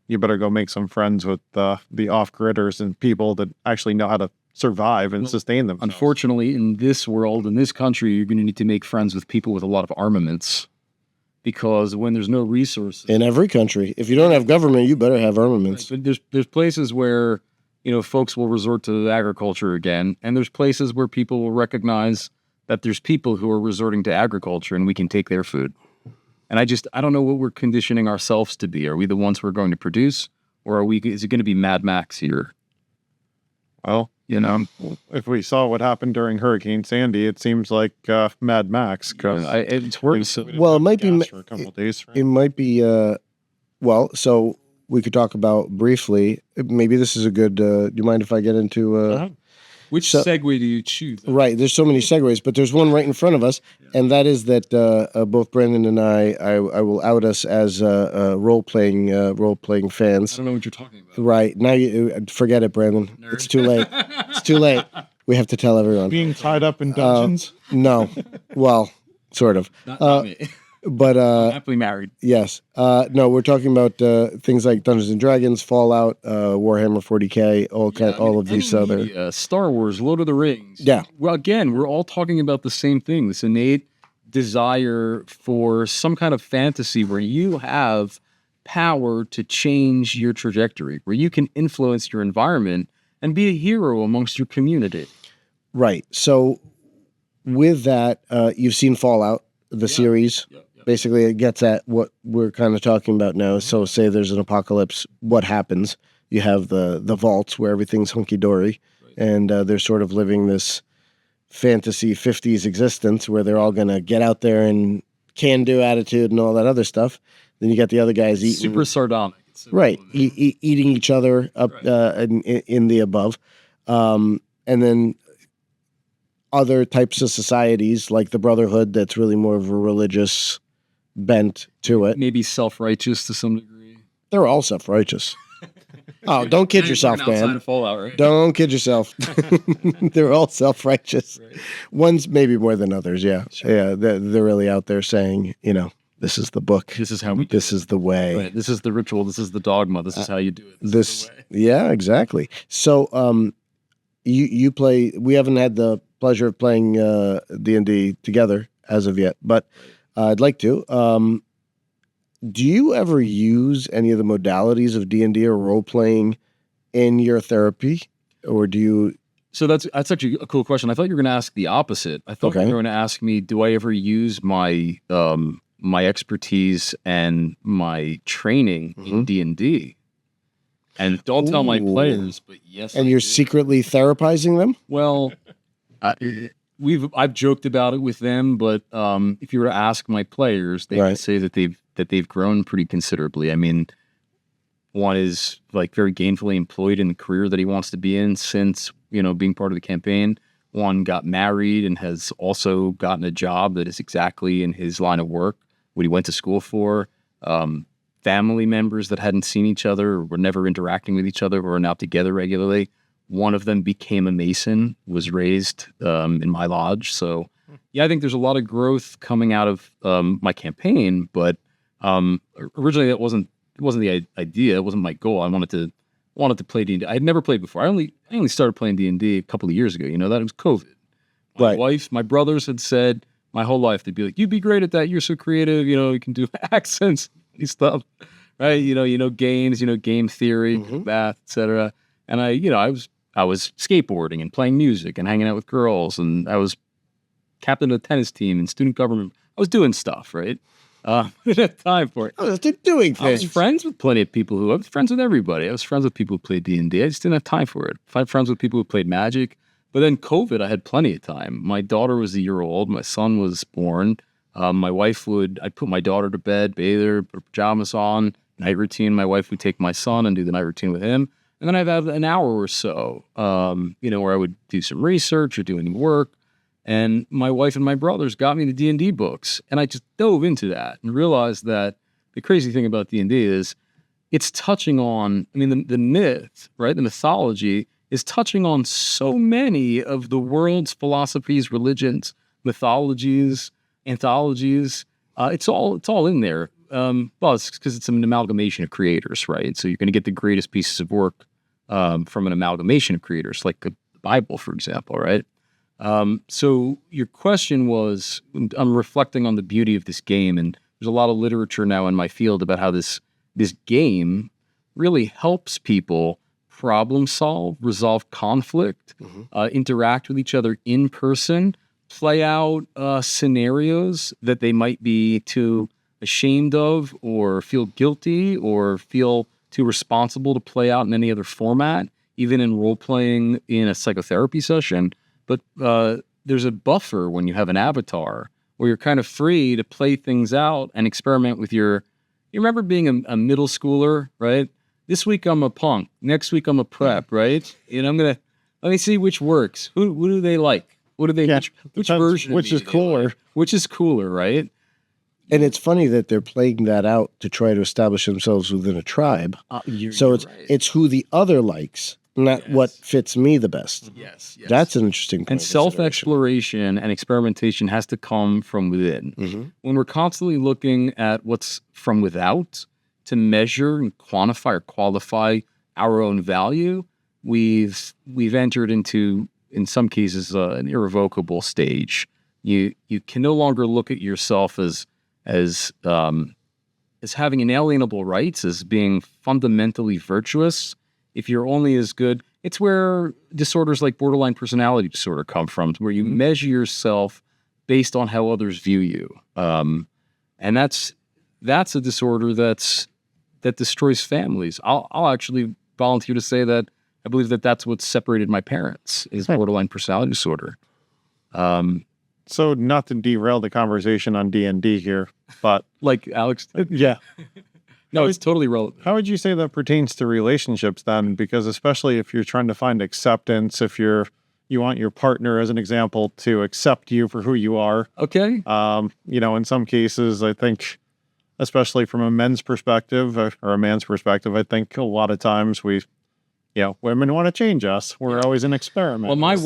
you better go make some friends with the off-gridders and people that actually know how to survive and sustain themselves. Unfortunately, in this world, in this country, you're going to need to make friends with people with a lot of armaments. Because when there's no resources... In every country. If you don't have government, you better have armaments. Right, but there's places where, folks will resort to agriculture again. And there's places where people will recognize that there's people who are resorting to agriculture and we can take their food. And I don't know what we're conditioning ourselves to be. Are we the ones who are going to produce? Or is it going to be Mad Max here? Well, if we saw what happened during Hurricane Sandy, it seems like Mad Max. It's worse. Well, it might be for a couple of days. Right? It might be. So we could talk about briefly. Maybe this is a good. Do you mind if I get into? Which segue do you choose? Right. There's so many segues, but there's one right in front of us, and that is that both Brandon and I will out us as role playing fans. I don't know what you're talking about. Right now, you forget it, Brandon. Nerd. It's too late. It's too late. We have to tell everyone. Being tied up in dungeons? No. Well, sort of. Not me. But I'm happily married. Yes. No, we're talking about things like Dungeons and Dragons, Fallout, Warhammer 40K, all of these other Star Wars, Lord of the Rings. Yeah. Well, again, we're all talking about the same thing. This innate desire for some kind of fantasy where you have power to change your trajectory, where you can influence your environment and be a hero amongst your community. Right. So with that, you've seen Fallout, the series. Yeah. Basically, it gets at what we're kind of talking about now. So say there's an apocalypse, what happens? You have the vaults where everything's hunky-dory, and they're sort of living this fantasy 50s existence where they're all going to get out there and can-do attitude and all that other stuff. Then you got the other guys eating... Super sardonic. Right. Eating each other up in the above. And then other types of societies like the Brotherhood that's really more of a religious bent to it. Maybe self-righteous to some degree. They're all self-righteous. Oh, don't kid yourself, man. Fallout, right? Don't kid yourself. They're all self-righteous. Right. One's maybe more than others, yeah. Sure. Yeah, they're really out there saying, this is the book. This is how we do This is the way. Right. This is the ritual. This is the dogma. This is how you do it. This is the way. Yeah, exactly. So you play, we haven't had the pleasure of playing D&D together as of yet, but I'd like to. Do you ever use any of the modalities of D&D or role-playing in your therapy? Or do you... So that's actually a cool question. I thought you were going to ask the opposite. I thought you were going to ask me, do I ever use my my expertise and my training in D&D? And don't tell my players, but yes. And you're secretly therapizing them? Well, I've joked about it with them, but if you were to ask my players, they would say that they've grown pretty considerably. I mean, One is like very gainfully employed in the career that he wants to be in since, being part of the campaign. One got married and has also gotten a job that is exactly in his line of work, what he went to school for. Family members that hadn't seen each other or were never interacting with each other were now together regularly. One of them became a Mason, was raised in my lodge. So, yeah, I think there's a lot of growth coming out of my campaign, but originally it wasn't the idea. It wasn't my goal. I wanted to play D&D. I had never played before. I only started playing D&D a couple of years ago. That it was COVID. My brothers had said my whole life, they'd be like, "You'd be great at that. You're so creative. You can do accents and stuff, right? Games, game theory, math, etc." And I was skateboarding and playing music and hanging out with girls, and I was captain of the tennis team and student government. I was doing stuff, right? I didn't have time for it. I was doing things. I was friends with plenty of people I was friends with everybody. I was friends with people who played D&D. I just didn't have time for it. I had friends with people who played Magic. But then COVID, I had plenty of time. My daughter was a year old. My son was born. My wife I'd put my daughter to bed, bathe her, put her pajamas on, night routine. My wife would take my son and do the night routine with him. And then I'd have an hour or so, where I would do some research or do any work. And my wife and my brothers got me the D&D books. And I just dove into that and realized that the crazy thing about D&D is it's touching on, the myth, right? The mythology is touching on so many of the world's philosophies, religions, mythologies, anthologies. It's all in there. Well, it's because it's an amalgamation of creators, right? So you're going to get the greatest pieces of work from an amalgamation of creators, like the Bible, for example, right? So your question was, I'm reflecting on the beauty of this game, and there's a lot of literature now in my field about how this game really helps people problem solve, resolve conflict, interact with each other in person, play out scenarios that they might be too ashamed of or feel guilty or feel too responsible to play out in any other format, even in role-playing in a psychotherapy session. But there's a buffer when you have an avatar where you're kind of free to play things out and experiment with you remember being a middle schooler, right? This week I'm a punk. Next week I'm a prep, right? And let me see which works. Who do they like? What do they, which version which is cooler? Like? Which is cooler, right? And it's funny that they're playing that out to try to establish themselves within a tribe. It's who the other likes, not what fits me the best. Yes. That's an interesting point. And self-exploration and experimentation has to come from within. When we're constantly looking at what's from without to measure and quantify or qualify our own value, we've entered into, in some cases, an irrevocable stage. You can no longer look at yourself as having inalienable rights, as being fundamentally virtuous. If you're only as good, it's where disorders like borderline personality disorder come from, where you measure yourself based on how others view you. And that's a disorder that destroys families. I'll actually volunteer to say that I believe that that's what separated my parents, is borderline personality disorder. So not to derail the conversation on D&D here, but like Alex, yeah. No, it's totally relevant. How would you say that pertains to relationships then? Because especially if you're trying to find acceptance, if you want your partner, as an example, to accept you for who you are. Okay. In some cases, I think, especially from a men's perspective or a man's perspective, I think a lot of times women want to change us. We're always an experiment. Well, my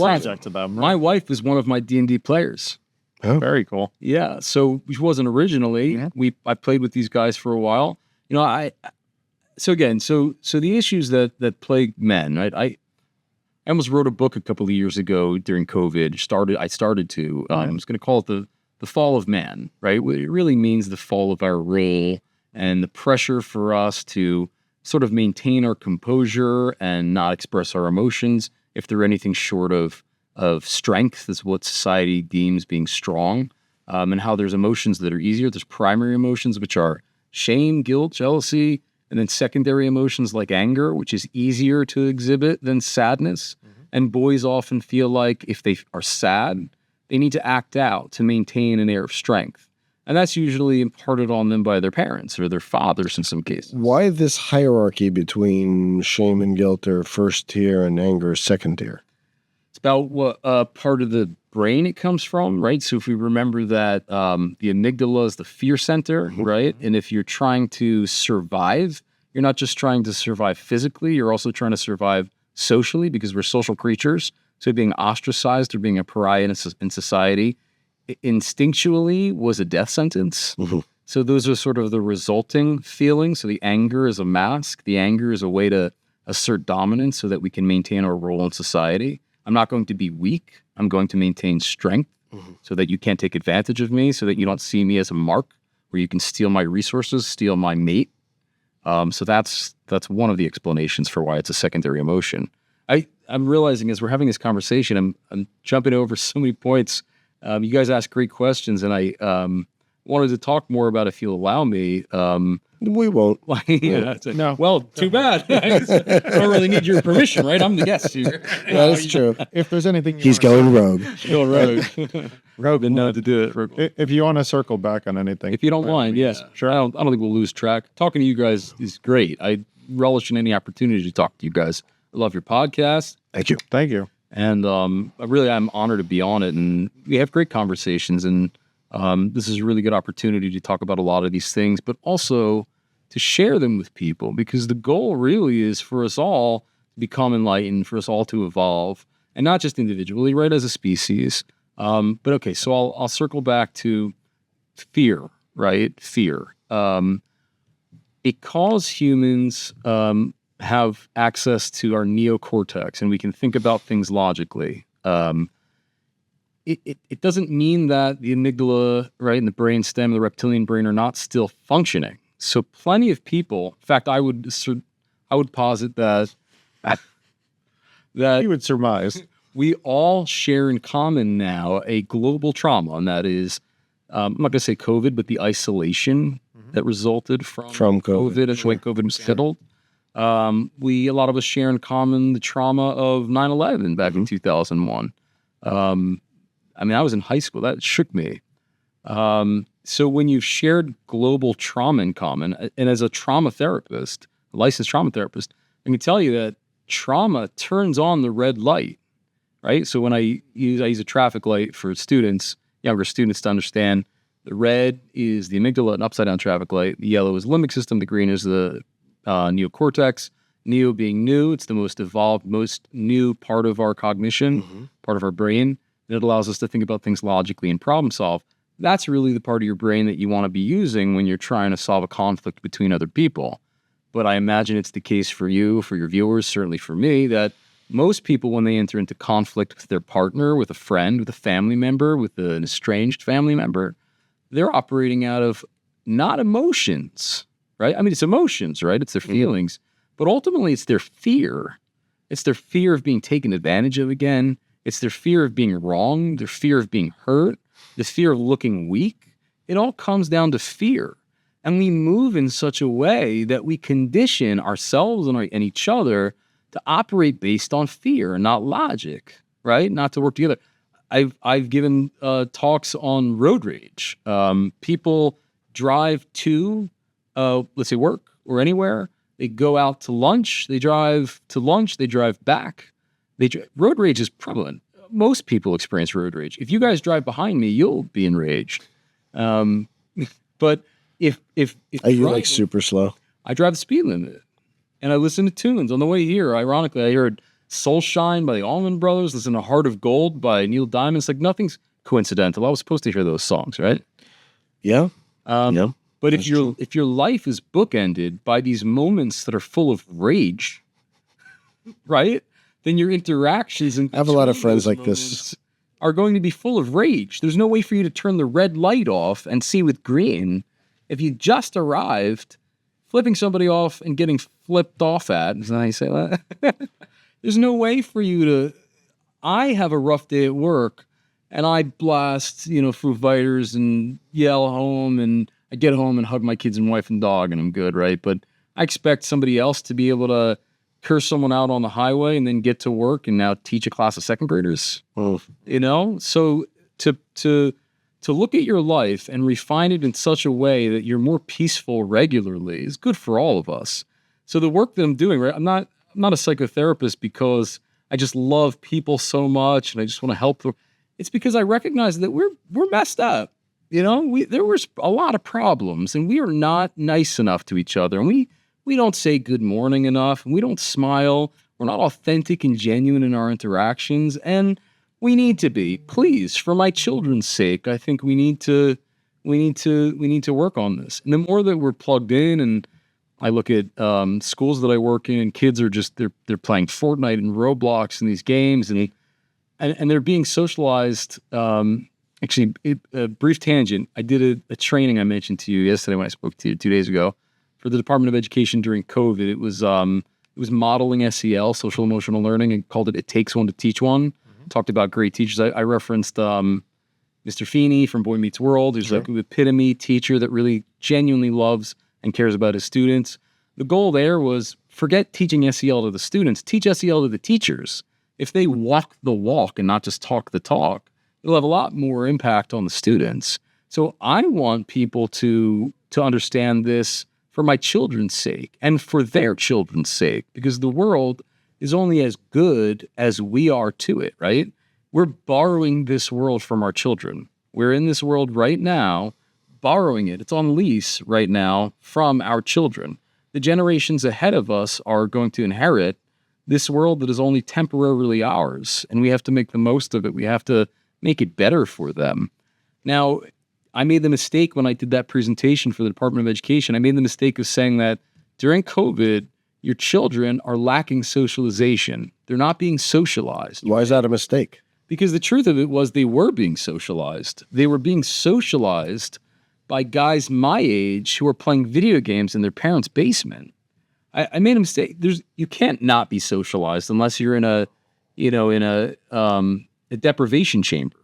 wife is one of my D&D players. Oh, very cool. Yeah. So she wasn't originally. Yeah. I played with these guys for a while. So the issues that plague men, right? I almost wrote a book a couple of years ago during COVID. I started to. I was going to call it the fall of man, right? It really means the fall of our role and the pressure for us to sort of maintain our composure and not express our emotions if they're anything short of strength, is what society deems being strong, and how there's emotions that are easier. There's primary emotions, which are shame, guilt, jealousy, and then secondary emotions like anger, which is easier to exhibit than sadness. And boys often feel like if they are sad, they need to act out to maintain an air of strength. And that's usually imparted on them by their parents or their fathers in some cases. Why this hierarchy between shame and guilt are first tier and anger second tier? It's about what part of the brain it comes from, right? So if we remember that the amygdala is the fear center, right? And if you're trying to survive, you're not just trying to survive physically, you're also trying to survive socially because we're social creatures. So being ostracized or being a pariah in society instinctually was a death sentence. So those are sort of the resulting feelings. So the anger is a mask. The anger is a way to assert dominance so that we can maintain our role in society. I'm not going to be weak. I'm going to maintain strength so that you can't take advantage of me, so that you don't see me as a mark where you can steal my resources, steal my mate. So that's one of the explanations for why it's a secondary emotion. I'm realizing as we're having this conversation, I'm jumping over so many points. You guys asked great questions, and I wanted to talk more about if you'll allow me. We won't. No. Well, too bad. I don't really need your permission, right? I'm the guest here. That's true. If there's anything He's going rogue. Go rogue. Rogue didn't know how to do it. Rogue. If you want to circle back on anything. If you don't mind, yes. Sure. I don't think we'll lose track. Talking to you guys is great. I relish in any opportunity to talk to you guys. I love your podcast. Thank you. Thank you. And I'm honored to be on it. And we have great conversations. And this is a really good opportunity to talk about a lot of these things, but also to share them with people, because the goal really is for us all to become enlightened, for us all to evolve, and not just individually, right, as a species. But okay, so I'll circle back to fear, right? Fear. Because humans have access to our neocortex and we can think about things logically, it doesn't mean that the amygdala, right, and the brainstem, the reptilian brain are not still functioning. So plenty of people, in fact, I would posit that You would surmise. we all share in common now a global trauma, and that is, I'm not going to say COVID, but the isolation that resulted from COVID and the way COVID was handled. A lot of us share in common the trauma of 9/11 back in 2001. I was in high school. That shook me. So when you've shared global trauma in common, and as a trauma therapist, a licensed trauma therapist, I can tell you that trauma turns on the red light, right? So when I use a traffic light for students, younger students, to understand the red is the amygdala, an upside down traffic light. The yellow is the limbic system. The green is the neocortex. Neo being new, it's the most evolved, most new part of our cognition, part of our brain. And it allows us to think about things logically and problem solve. That's really the part of your brain that you want to be using when you're trying to solve a conflict between other people. But I imagine it's the case for you, for your viewers, certainly for me, that most people, when they enter into conflict with their partner, with a friend, with a family member, with an estranged family member, they're operating out of not emotions, right? I mean, it's emotions, right? It's their feelings. But ultimately, it's their fear. It's their fear of being taken advantage of again. It's their fear of being wrong, their fear of being hurt, the fear of looking weak. It all comes down to fear. And we move in such a way that we condition ourselves and each other to operate based on fear and not logic, right? Not to work together. I've given talks on road rage. People drive to, let's say, work or anywhere. They go out to lunch. They drive to lunch. They drive back. Road rage is prevalent. Most people experience road rage. If you guys drive behind me, you'll be enraged. But if Are you like super slow? I drive the speed limit, and I listen to tunes on the way here. Ironically, I heard "Soul Shine" by the Allman Brothers. Listen to "Heart of Gold" by Neil Diamond. It's like nothing's coincidental. I was supposed to hear those songs, right? Yeah. But if your life is bookended by these moments that are full of rage, right? Then your interactions and I have a lot of friends like this are going to be full of rage. There's no way for you to turn the red light off and see with green if you just arrived, flipping somebody off and getting flipped off at. Is that how you say that? There's no way for you to. I have a rough day at work, and I blast, Foo Fighters and yell home, and I get home and hug my kids and wife and dog, and I'm good, right? But I expect somebody else to be able to curse someone out on the highway and then get to work and now teach a class of second graders. So to to look at your life and refine it in such a way that you're more peaceful regularly is good for all of us. So the work that I'm doing, right? I'm not a psychotherapist because I just love people so much and I just want to help them. It's because I recognize that we're messed up. You know, there was a lot of problems and we are not nice enough to each other. And we don't say good morning enough and we don't smile. We're not authentic and genuine in our interactions. And we need to be. Please, for my children's sake, I think we need to work on this. And the more that we're plugged in, and I look at schools that I work in, kids are just they're playing Fortnite and Roblox and these games, and they're being socialized. Actually, a brief tangent. I did a training I mentioned to you yesterday when I spoke to you 2 days ago for the Department of Education during COVID. It was modeling SEL, social emotional learning, and called it Takes One to Teach One. Talked about great teachers. I referenced Mr. Feeney from Boy Meets World, who's like the epitome teacher that really genuinely loves and cares about his students. The goal there was forget teaching SEL to the students, teach SEL to the teachers. If they walk the walk and not just talk the talk, it'll have a lot more impact on the students. So I want people to understand this for my children's sake and for their children's sake, because the world is only as good as we are to it, right? We're borrowing this world from our children. We're in this world right now, borrowing it. It's on lease right now from our children. The generations ahead of us are going to inherit this world that is only temporarily ours, and we have to make the most of it. We have to make it better for them. Now, I made the mistake when I did that presentation for the Department of Education. I made the mistake of saying that during COVID, your children are lacking socialization. They're not being socialized. Why is that a mistake? Because the truth of it was they were being socialized. They were being socialized by guys my age who are playing video games in their parents' basement. I made a mistake. You can't not be socialized unless you're in a deprivation chamber.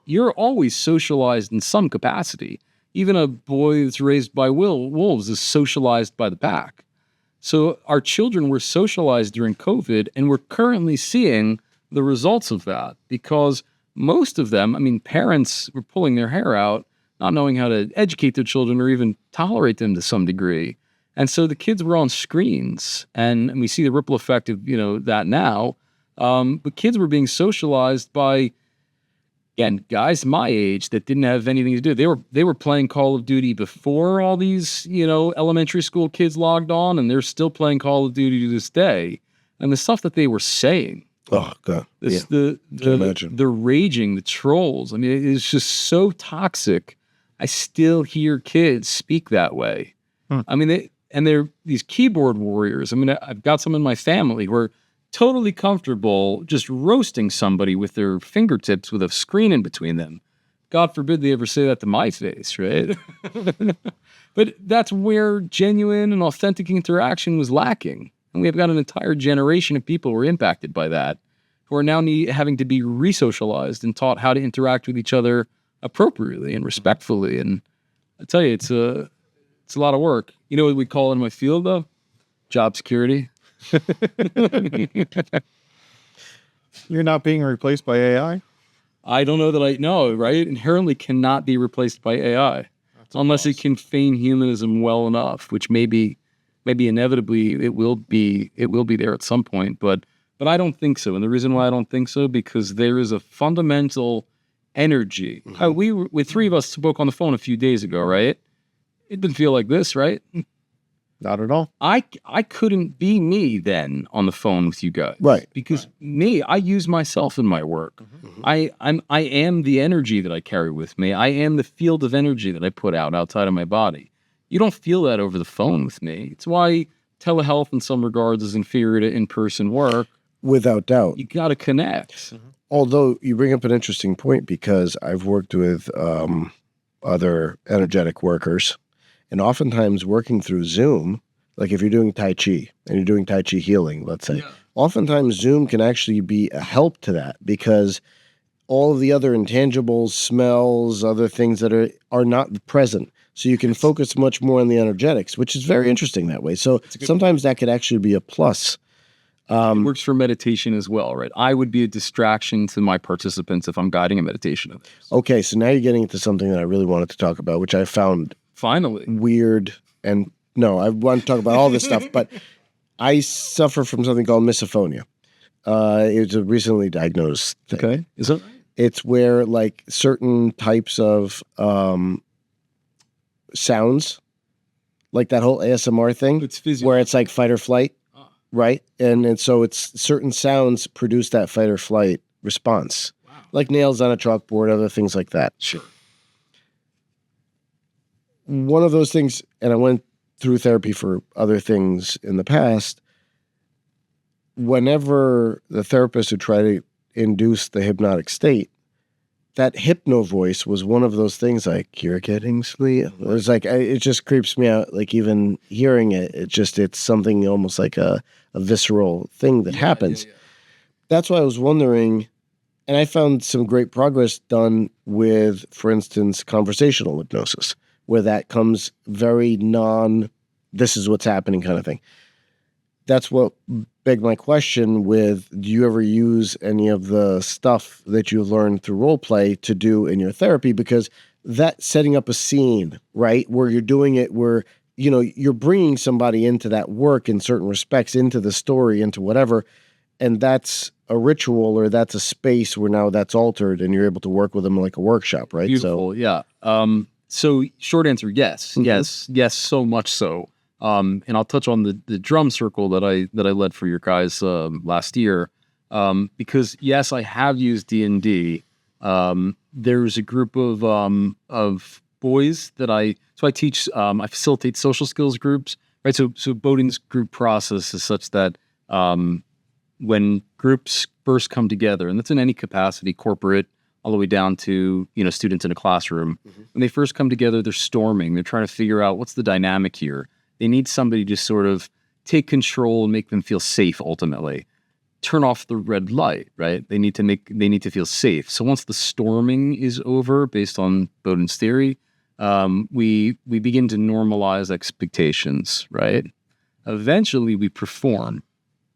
You're always socialized in some capacity. Even a boy that's raised by wolves is socialized by the pack. So our children were socialized during COVID, and we're currently seeing the results of that because most of them, parents were pulling their hair out, not knowing how to educate their children or even tolerate them to some degree. And so the kids were on screens, and we see the ripple effect of, that now. But kids were being socialized by, again, guys my age that didn't have anything to do. They were playing Call of Duty before all these, elementary school kids logged on, and they're still playing Call of Duty to this day. And the stuff that they were saying, oh god, the raging, the trolls. It is just so toxic. I still hear kids speak that way. They're these keyboard warriors. I've got some in my family who are totally comfortable just roasting somebody with their fingertips with a screen in between them. God forbid they ever say that to my face, right? But that's where genuine and authentic interaction was lacking. And we have got an entire generation of people who are impacted by that, who are now having to be re-socialized and taught how to interact with each other appropriately and respectfully. And I tell you, it's a lot of work. You know what we call in my field, though? Job security. You're not being replaced by AI? I don't know that I know, right? Inherently cannot be replaced by AI unless it can feign humanism well enough, which maybe inevitably it will be there at some point, but I don't think so. And the reason why I don't think so, because there is a fundamental energy. We three of us spoke on the phone a few days ago, right? It didn't feel like this, right? Not at all. I couldn't be me then on the phone with you guys. Right. Because I use myself in my work. Mm-hmm. I am the energy that I carry with me. I am the field of energy that I put out outside of my body. You don't feel that over the phone with me. It's why telehealth in some regards is inferior to in-person work. Without doubt. You got to connect. Mm-hmm. Although you bring up an interesting point, because I've worked with other energetic workers. And oftentimes working through Zoom, like if you're doing Tai Chi and you're doing Tai Chi healing, let's say, oftentimes Zoom can actually be a help to that, because all of the other intangibles, smells, other things that are not present. So you can focus much more on the energetics, which is very interesting that way. So sometimes that could actually be a plus. It works for meditation as well, right? I would be a distraction to my participants if I'm guiding a meditation of theirs. Okay, so now you're getting into something that I really wanted to talk about, which I found Finally. weird. And no, I want to talk about all this stuff, but I suffer from something called misophonia. It's a recently diagnosed thing. Okay. Is that right? It's where like certain types of sounds, like that whole ASMR thing, It's physical. where it's like fight or flight, right? And so it's certain sounds produce that fight or flight response, like nails on a chalkboard, other things like that. Sure. One of those things, and I went through therapy for other things in the past, whenever the therapist would try to induce the hypnotic state, that hypno voice was one of those things like, you're getting sleep. It was like, it just creeps me out. Like even hearing it, it's something almost like a visceral thing that happens. Yeah. That's why I was wondering, and I found some great progress done with, for instance, conversational hypnosis, where that comes very this is what's happening kind of thing. That's what begged my question with, do you ever use any of the stuff that you learned through role play to do in your therapy? Because that setting up a scene, right, where you're doing it, where, you know, you're bringing somebody into that work in certain respects, into the story, into whatever, and that's a ritual or that's a space where now that's altered and you're able to work with them like a workshop, right? Beautiful, yeah. So short answer, yes. Mm-hmm. Yes, so much so. And I'll touch on the drum circle that I led for your guys last year, because yes, I have used D&D. There's a group of boys that I teach. I facilitate social skills groups, right? So Bowden's group process is such that when groups first come together, and that's in any capacity, corporate, all the way down to, you know, students in a classroom, when they first come together, they're storming. They're trying to figure out what's the dynamic here. They need somebody to sort of take control and make them feel safe, ultimately. Turn off the red light, right? They need to feel safe. So once the storming is over, based on Bowden's theory, we begin to normalize expectations, right? Eventually we perform,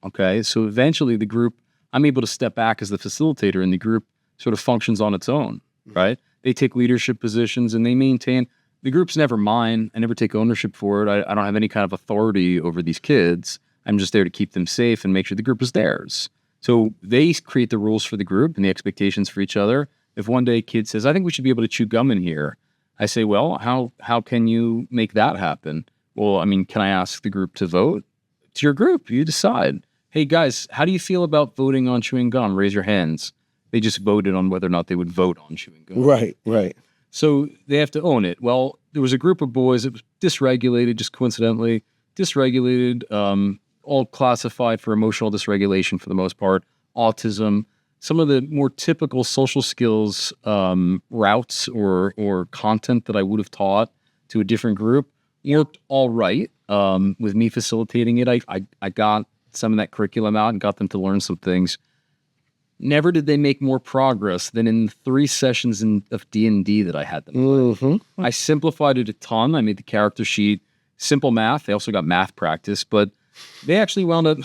okay? So eventually the group, I'm able to step back as the facilitator and the group sort of functions on its own, right? They take leadership positions and they maintain. The group's never mine. I never take ownership for it. I don't have any kind of authority over these kids. I'm just there to keep them safe and make sure the group is theirs. So they create the rules for the group and the expectations for each other. If one day a kid says, I think we should be able to chew gum in here, I say, well, how can you make that happen? Well, I mean, can I ask the group to vote? It's your group. You decide. Hey, guys, how do you feel about voting on chewing gum? Raise your hands. They just voted on whether or not they would vote on chewing gum. Right. So they have to own it. Well, there was a group of boys that was dysregulated, just coincidentally, all classified for emotional dysregulation for the most part, autism. Some of the more typical social skills routes or content that I would have taught to a different group worked all right. With me facilitating it, I got some of that curriculum out and got them to learn some things. Never did they make more progress than in 3 sessions of D&D that I had them play. I simplified it a ton. I made the character sheet simple math. They also got math practice, but they actually wound up,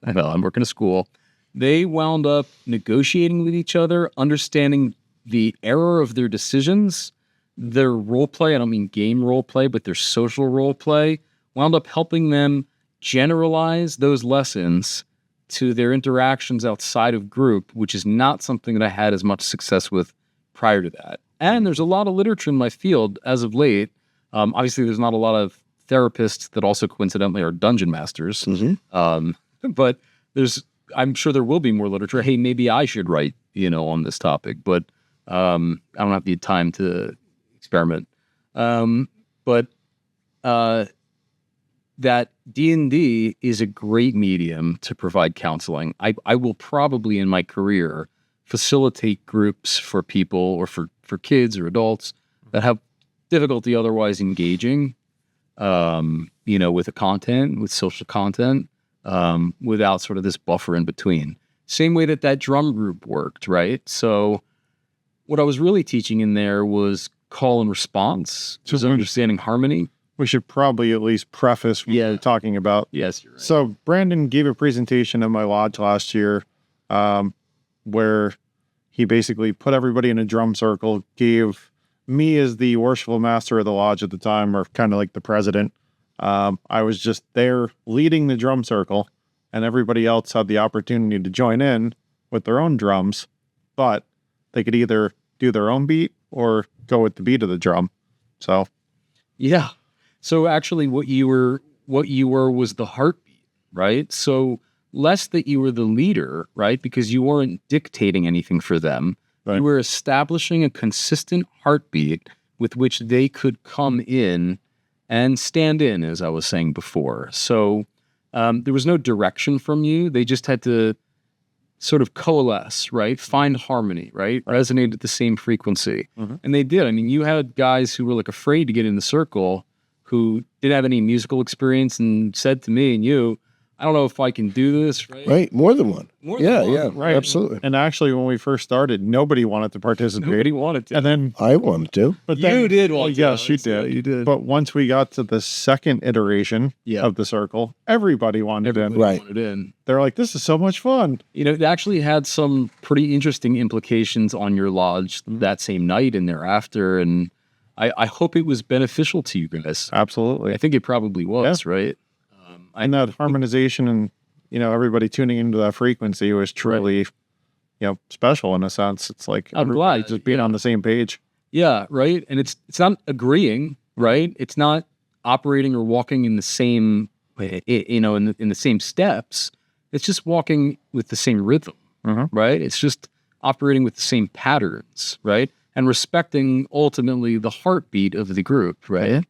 I'm working at school. They wound up negotiating with each other, understanding the error of their decisions, their role play. I don't mean game role play, but their social role play wound up helping them generalize those lessons to their interactions outside of group, which is not something that I had as much success with prior to that. And there's a lot of literature in my field as of late. Obviously, there's not a lot of therapists that also coincidentally are dungeon masters. But I'm sure there will be more literature. Hey, maybe I should write, on this topic, but I don't have the time to experiment. That D&D is a great medium to provide counseling. I will probably in my career facilitate groups for people or for kids or adults that have difficulty otherwise engaging, with the content, with social content, without sort of this buffer in between. Same way that drum group worked, right? So what I was really teaching in there was call and response, just understanding harmony. we should probably at least preface what we're talking about. Yes, you're right. So Brandon gave a presentation in my lodge last year where he basically put everybody in a drum circle, gave me as the worshipful master of the lodge at the time, or kind of like the president. I was just there leading the drum circle, and everybody else had the opportunity to join in with their own drums, but they could either do their own beat or go with the beat of the drum. So, yeah. So actually what you were was the heartbeat, right? So less that you were the leader, right? Because you weren't dictating anything for them. Right. You were establishing a consistent heartbeat with which they could come in and stand in, as I was saying before. So there was no direction from you. They just had to sort of coalesce, right? Find harmony, right? Resonate at the same frequency. Mm-hmm. And they did. I mean, you had guys who were like afraid to get in the circle who didn't have any musical experience and said to me and you, I don't know if I can do this, right? Right. More than one. Right. Absolutely. And actually, when we first started, nobody wanted to participate. Nobody wanted to. And then I wanted to. But then, you did want to. Yes, you did. You did. But once we got to the second iteration of the circle, everybody wanted in. Right. Wanted in. They're like, this is so much fun. You know, it actually had some pretty interesting implications on your lodge that same night and thereafter. And I hope it was beneficial to you guys. Absolutely. I think it probably was, right? And that harmonization and, you know, everybody tuning into that frequency was truly, you know, special in a sense. It's like I'm glad just being on the same page. Yeah, right. And it's not agreeing, right? It's not operating or walking in the same, you know, in the same steps. It's just walking with the same rhythm, right? It's just operating with the same patterns, right? And respecting ultimately the heartbeat of the group, right?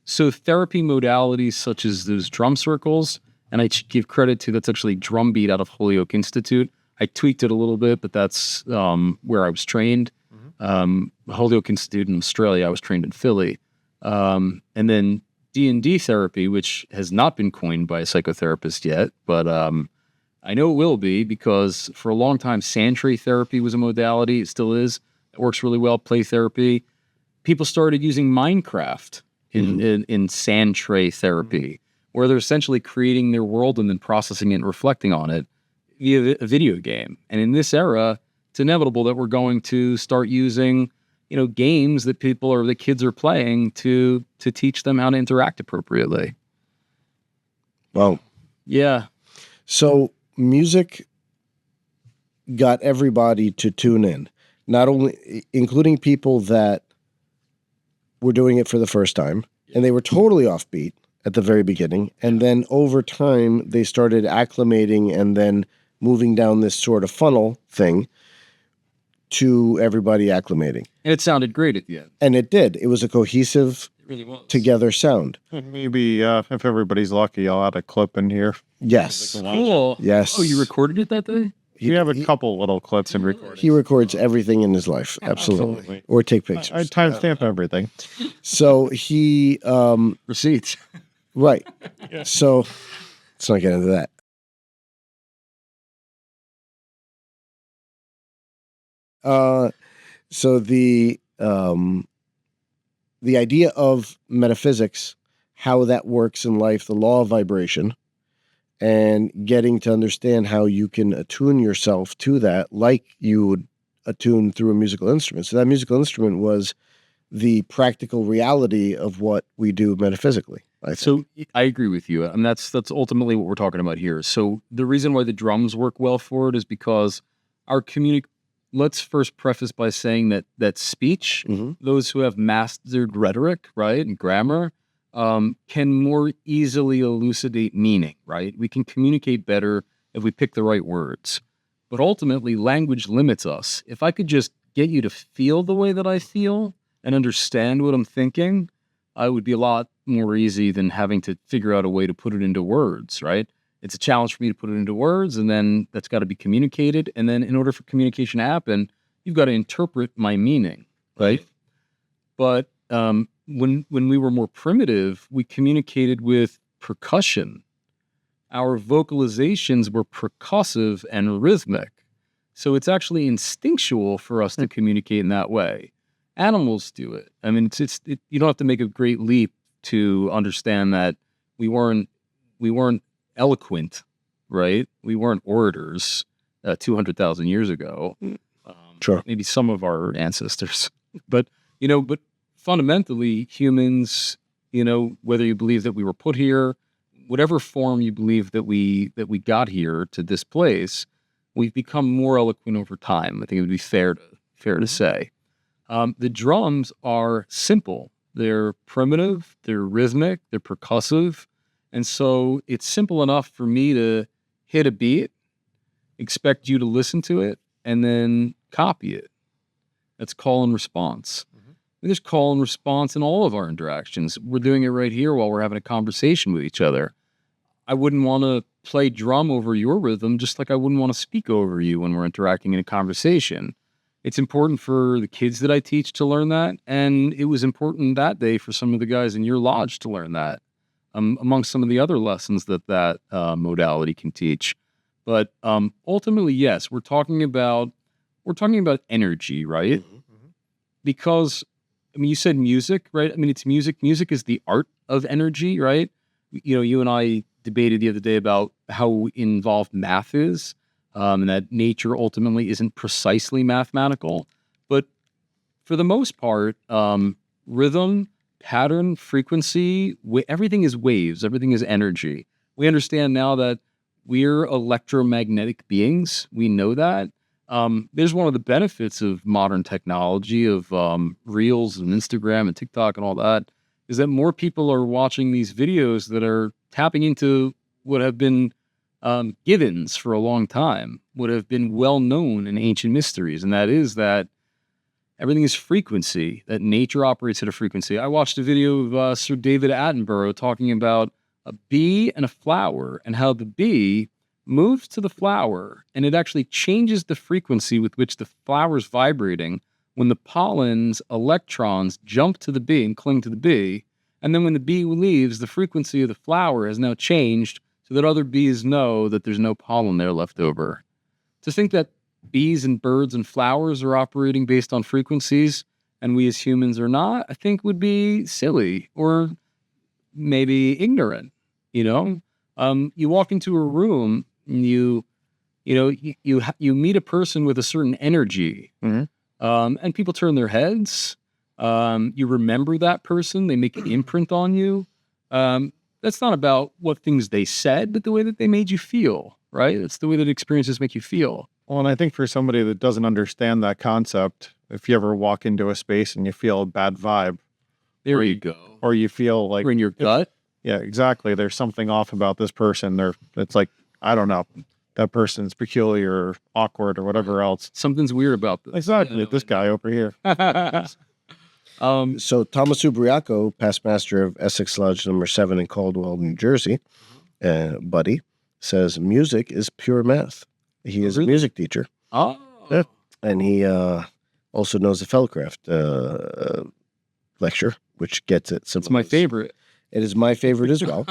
So therapy modalities such as those drum circles, and I give credit to, that's actually Drum Beat out of Holyoke Institute. I tweaked it a little bit, but that's where I was trained. Holyoke Institute in Australia, I was trained in Philly. And then D&D therapy, which has not been coined by a psychotherapist yet, but I know it will be, because for a long time, sand tray therapy was a modality. It still is. It works really well, play therapy. People started using Minecraft in sand tray therapy, where they're essentially creating their world and then processing it and reflecting on it via a video game. And in this era, it's inevitable that we're going to start using, you know, games that people or the kids are playing to teach them how to interact appropriately. Wow. Yeah. So music got everybody to tune in, not only including people that were doing it for the first time, and they were totally offbeat at the very beginning. And then over time, they started acclimating and then moving down this sort of funnel thing to everybody acclimating. And it sounded great at the end. And it did. It was a cohesive, It really was. together sound. And maybe if everybody's lucky, I'll add a clip in here. Yes. Cool. Yes. Oh, you recorded it that day? We have a couple little clips in recording. He records everything in his life. Absolutely. Or take pictures. I timestamp everything. So he... Receipts. Right. So let's not get into that. So the idea of metaphysics, how that works in life, the law of vibration, and getting to understand how you can attune yourself to that like you would attune through a musical instrument. So that musical instrument was the practical reality of what we do metaphysically. So I agree with you. And that's ultimately what we're talking about here. So the reason why the drums work well for it is because our let's first preface by saying that speech, those who have mastered rhetoric, right, and grammar, can more easily elucidate meaning, right? We can communicate better if we pick the right words. But ultimately, language limits us. If I could just get you to feel the way that I feel and understand what I'm thinking, it would be a lot more easy than having to figure out a way to put it into words, right? It's a challenge for me to put it into words, and then that's got to be communicated. And then in order for communication to happen, you've got to interpret my meaning, right? But when we were more primitive, we communicated with percussion. Our vocalizations were percussive and rhythmic. So it's actually instinctual for us to communicate in that way. Animals do it. I mean, you don't have to make a great leap to understand that we weren't eloquent, right? We weren't orators 200,000 years ago. Sure. Maybe some of our ancestors, but fundamentally humans, whether you believe that we were put here, whatever form you believe that we got here to this place, we've become more eloquent over time. I think it would be fair to say. The drums are simple. They're primitive, they're rhythmic, they're percussive. And so it's simple enough for me to hit a beat, expect you to listen to it, and then copy it. That's call and response. There's call and response in all of our interactions. We're doing it right here while we're having a conversation with each other. I wouldn't want to play drum over your rhythm, just like I wouldn't want to speak over you when we're interacting in a conversation. It's important for the kids that I teach to learn that, and it was important that day for some of the guys in your lodge to learn that, amongst some of the other lessons that modality can teach. But ultimately, yes, we're talking about energy, right? Because you said music, right? It's music. Music is the art of energy, right? You and I debated the other day about how involved math is, and that nature ultimately isn't precisely mathematical. But for the most part, rhythm, pattern, frequency, everything is waves, everything is energy. We understand now that we're electromagnetic beings. We know that. There's one of the benefits of modern technology, of Reels and Instagram and TikTok and all that, is that more people are watching these videos that are tapping into what have been givens for a long time, what have been well known in ancient mysteries, and that is that everything is frequency, that nature operates at a frequency. I watched a video of Sir David Attenborough talking about a bee and a flower, and how the bee moves to the flower, and it actually changes the frequency with which the flower is vibrating when the pollen's electrons jump to the bee and cling to the bee. And then when the bee leaves, the frequency of the flower has now changed so that other bees know that there's no pollen there left over. To think that bees and birds and flowers are operating based on frequencies and we as humans are not, I think would be silly or maybe ignorant. You walk into a room and you meet a person with a certain energy, and people turn their heads. You remember that person; they make an imprint on you. That's not about what things they said, but the way that they made you feel. Right? It's the way that experiences make you feel. Well, and I think for somebody that doesn't understand that concept, if you ever walk into a space and you feel a bad vibe, there you go, or you feel like or in your gut. Yeah, exactly. There's something off about this person. It's like, I don't know, that person's peculiar or awkward or whatever else. Something's weird about this. Exactly. This guy over here. So Thomas Ubriaco, past master of Essex Lodge number 7 in Caldwell, New Jersey, buddy, says music is pure math. He is a music teacher. Oh. Yeah. And he also knows the Fellcraft lecture, which gets it. It's my favorite. It is my favorite as well.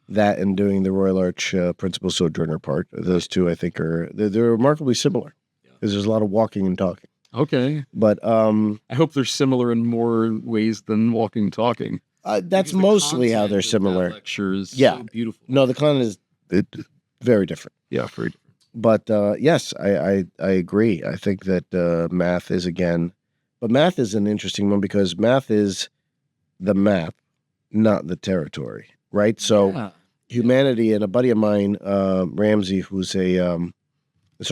That and doing the Royal Arch Principal Sojourner part. Those two, I think, they're remarkably similar. Because there's a lot of walking and talking. Okay. But I hope they're similar in more ways than walking and talking. That's mostly how they're similar. Lecture is so beautiful. No, the content is very different. Yeah, very different. But yes, I agree. I think that math is but math is an interesting one because math is the map, not the territory, right? So humanity, and a buddy of mine, Ramsey, who's sorry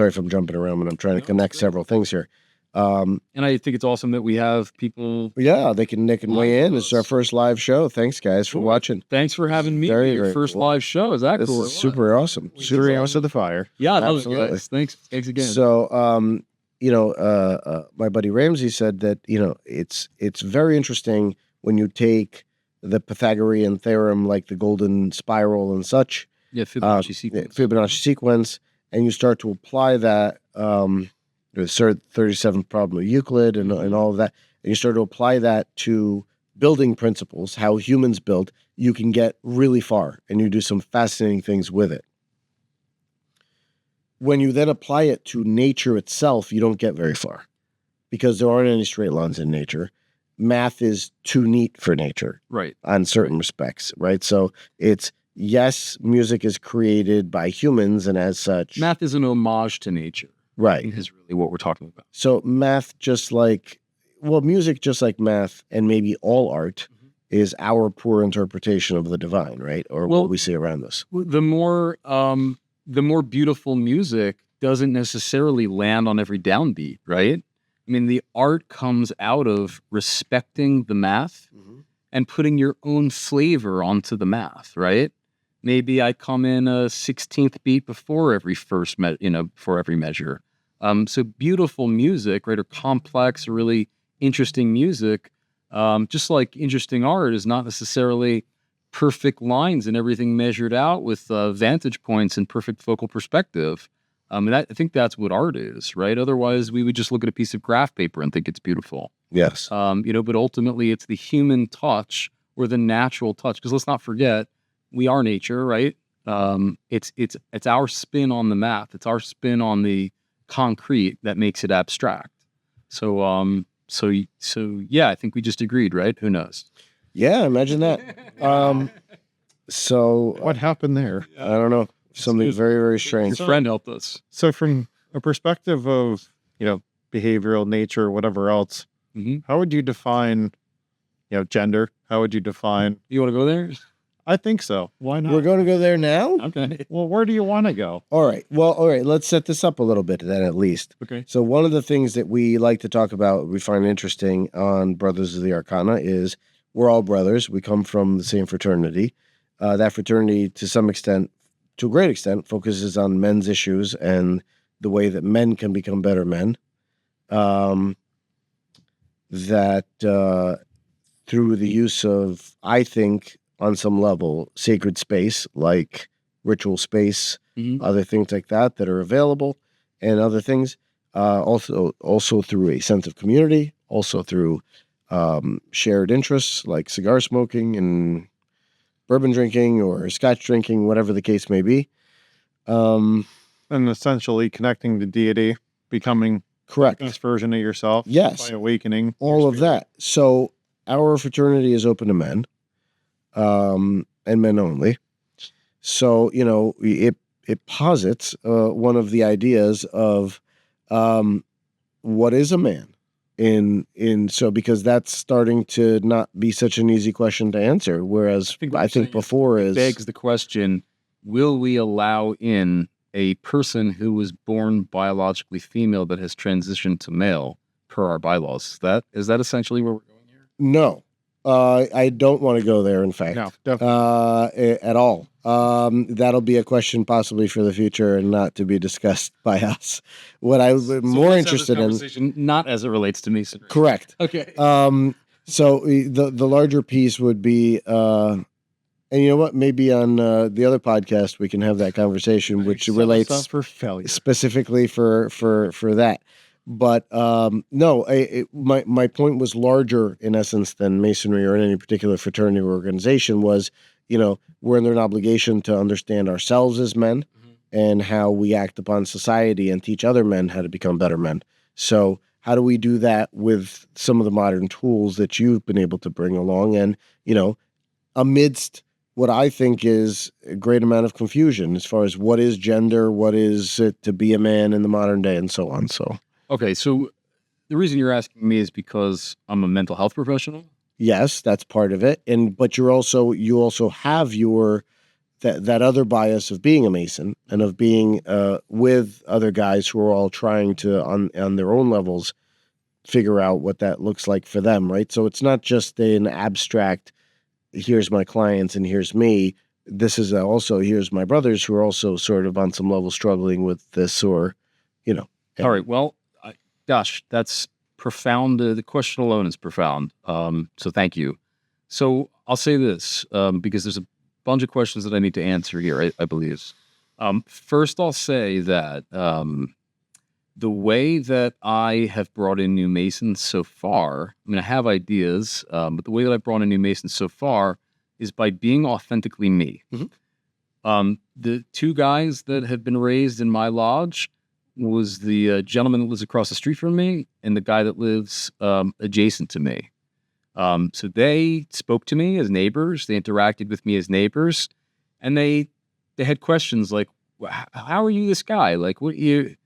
if I'm jumping around, but I'm trying to connect several things here. And I think it's awesome that we have people. Yeah, they can weigh in. This is our first live show. Thanks, guys, for watching. Thanks for having me. Your first live show. Is that cool? This is super awesome. 3 hours of the fire. Yeah, absolutely. Guys. Thanks again. So, my buddy Ramsey said that it's very interesting when you take the Pythagorean theorem, like the golden spiral and such. Yeah, Fibonacci sequence. And you start to apply that. The 37th problem of Euclid and all of that, and you start to apply that to building principles, how humans build, you can get really far, and you do some fascinating things with it. When you then apply it to nature itself, you don't get very far, because there aren't any straight lines in nature. math is too neat for nature Right. on certain respects, right? So it's, yes, music is created by humans, and as such, Math is an homage to nature. right, Is really what we're talking about. so math, just like, well, music, just like math, and maybe all art, is our poor interpretation of the divine, right? Or Well, what we see around us. The more beautiful music doesn't necessarily land on every downbeat, right? I mean, the art comes out of respecting the math and putting your own flavor onto the math, right? Maybe I come in a 16th beat before every before every measure. So beautiful music, right, or complex or really interesting music, just like interesting art is not necessarily perfect lines and everything measured out with vantage points and perfect focal perspective. And I think that's what art is, right? Otherwise, we would just look at a piece of graph paper and think it's beautiful. Yes. But ultimately, it's the human touch or the natural touch. Because let's not forget, we are nature, right? It's our spin on the math. It's our spin on the concrete that makes it abstract. So yeah, I think we just agreed, right? Who knows? Yeah, imagine that. So What happened there? I don't know. Something very, very strange. Your friend helped us. So from a perspective of, behavioral nature, whatever else, how would you define, gender? How would you define? You want to go there? I think so. Why not? We're going to go there now? Okay. Well, where do you want to go? All right. Well, all right. Let's set this up a little bit then, at least. Okay. So one of the things that we like to talk about, we find interesting on Brothers of the Arcana, is we're all brothers. We come from the same fraternity. That fraternity, to some extent, to a great extent, focuses on men's issues and the way that men can become better men. Through the use of, I think, on some level, sacred space, like ritual space, other things like that are available, and other things, also through a sense of community, also through shared interests like cigar smoking and bourbon drinking or scotch drinking, whatever the case may be. And essentially connecting to deity, becoming Correct. the best version of yourself. Yes. By awakening. All of that. So our fraternity is open to men, and men only. So, it posits one of the ideas of what is a man because that's starting to not be such an easy question to answer. Whereas I think before it begs the question, will we allow in a person who was born biologically female but has transitioned to male per our bylaws? Is that essentially where we're going here? No. I don't want to go there, in fact. No, definitely. At all. That'll be a question possibly for the future and not to be discussed by us. What I'm more interested in... Not as it relates to me. Correct. Okay. So the larger piece would be... and you know what? Maybe on the other podcast we can have that conversation, which relates for failure. specifically for that. But no, my point was larger in essence than Masonry or in any particular fraternity or organization. Was, we're under an obligation to understand ourselves as men and how we act upon society and teach other men how to become better men. So how do we do that with some of the modern tools that you've been able to bring along? And, amidst what I think is a great amount of confusion as far as what is gender, what is it to be a man in the modern day, and so on. So. Okay, so the reason you're asking me is because I'm a mental health professional. Yes, that's part of it, but you also have that other bias of being a Mason and of being with other guys who are all trying to on their own levels figure out what that looks like for them, right? So it's not just an abstract. Here's my clients and here's me. This is also here's my brothers who are also sort of on some level struggling with this, or All right, well. Gosh, that's profound. The question alone is profound. So thank you. So I'll say this, because there's a bunch of questions that I need to answer here, I believe. First, I'll say that the way that I have brought in new Masons so far, I have ideas, but the way that I've brought in new Masons so far is by being authentically me. The two guys that have been raised in my lodge was the gentleman that lives across the street from me and the guy that lives adjacent to me. So they spoke to me as neighbors. They interacted with me as neighbors, and they had questions like, "How are you this guy? Like, what you?"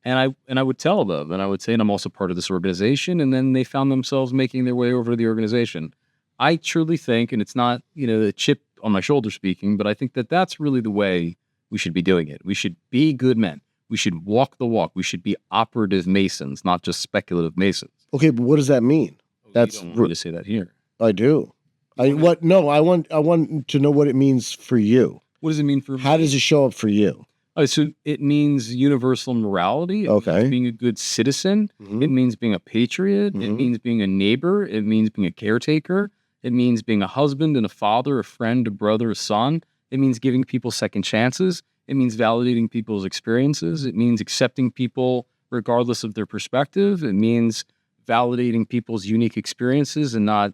And I would tell them, and I would say, and I'm also part of this organization. And then they found themselves making their way over to the organization. I truly think, and it's not, the chip on my shoulder speaking, but I think that that's really the way we should be doing it. We should be good men. We should walk the walk. We should be operative Masons, not just speculative Masons. Okay, but what does that mean? That's you don't want me to say that here. I do. I want to know what it means for you. What does it mean for me? How does it show up for you? So it means universal morality. It means being a good citizen. Mm-hmm. It means being a patriot. Mm-hmm. It means being a neighbor. It means being a caretaker. It means being a husband and a father, a friend, a brother, a son. It means giving people second chances. It means validating people's experiences. It means accepting people regardless of their perspective. It means validating people's unique experiences and not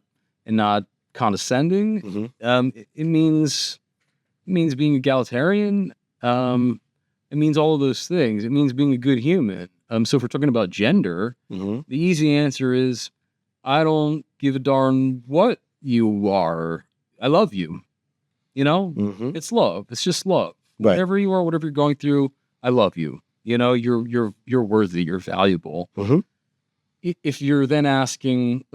condescending. Mm-hmm. It means being egalitarian. It means all of those things. It means being a good human. So if we're talking about gender, Mm-hmm. the easy answer is, I don't give a darn what you are. I love you. Mm-hmm. It's love. It's just love. Right. Whatever you are, whatever you're going through, I love you. You're worthy. You're valuable. Mm-hmm. If you're then asking,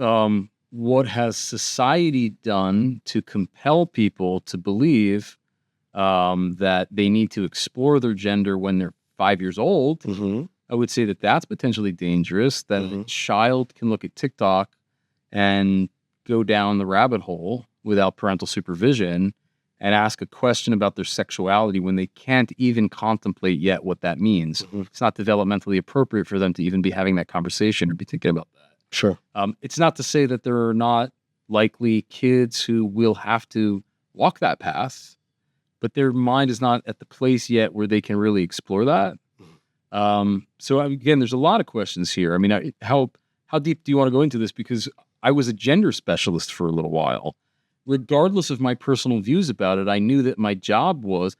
what has society done to compel people to believe that they need to explore their gender when they're 5 years old, Mm-hmm. I would say that that's potentially dangerous, that Mm-hmm. a child can look at TikTok and go down the rabbit hole without parental supervision and ask a question about their sexuality when they can't even contemplate yet what that means. Mm-hmm. It's not developmentally appropriate for them to even be having that conversation or be thinking about that. Sure. It's not to say that there are not likely kids who will have to walk that path, but their mind is not at the place yet where they can really explore that. So again, there's a lot of questions here. I mean, how deep do you want to go into this? Because I was a gender specialist for a little while. Regardless of my personal views about it, I knew that my job was,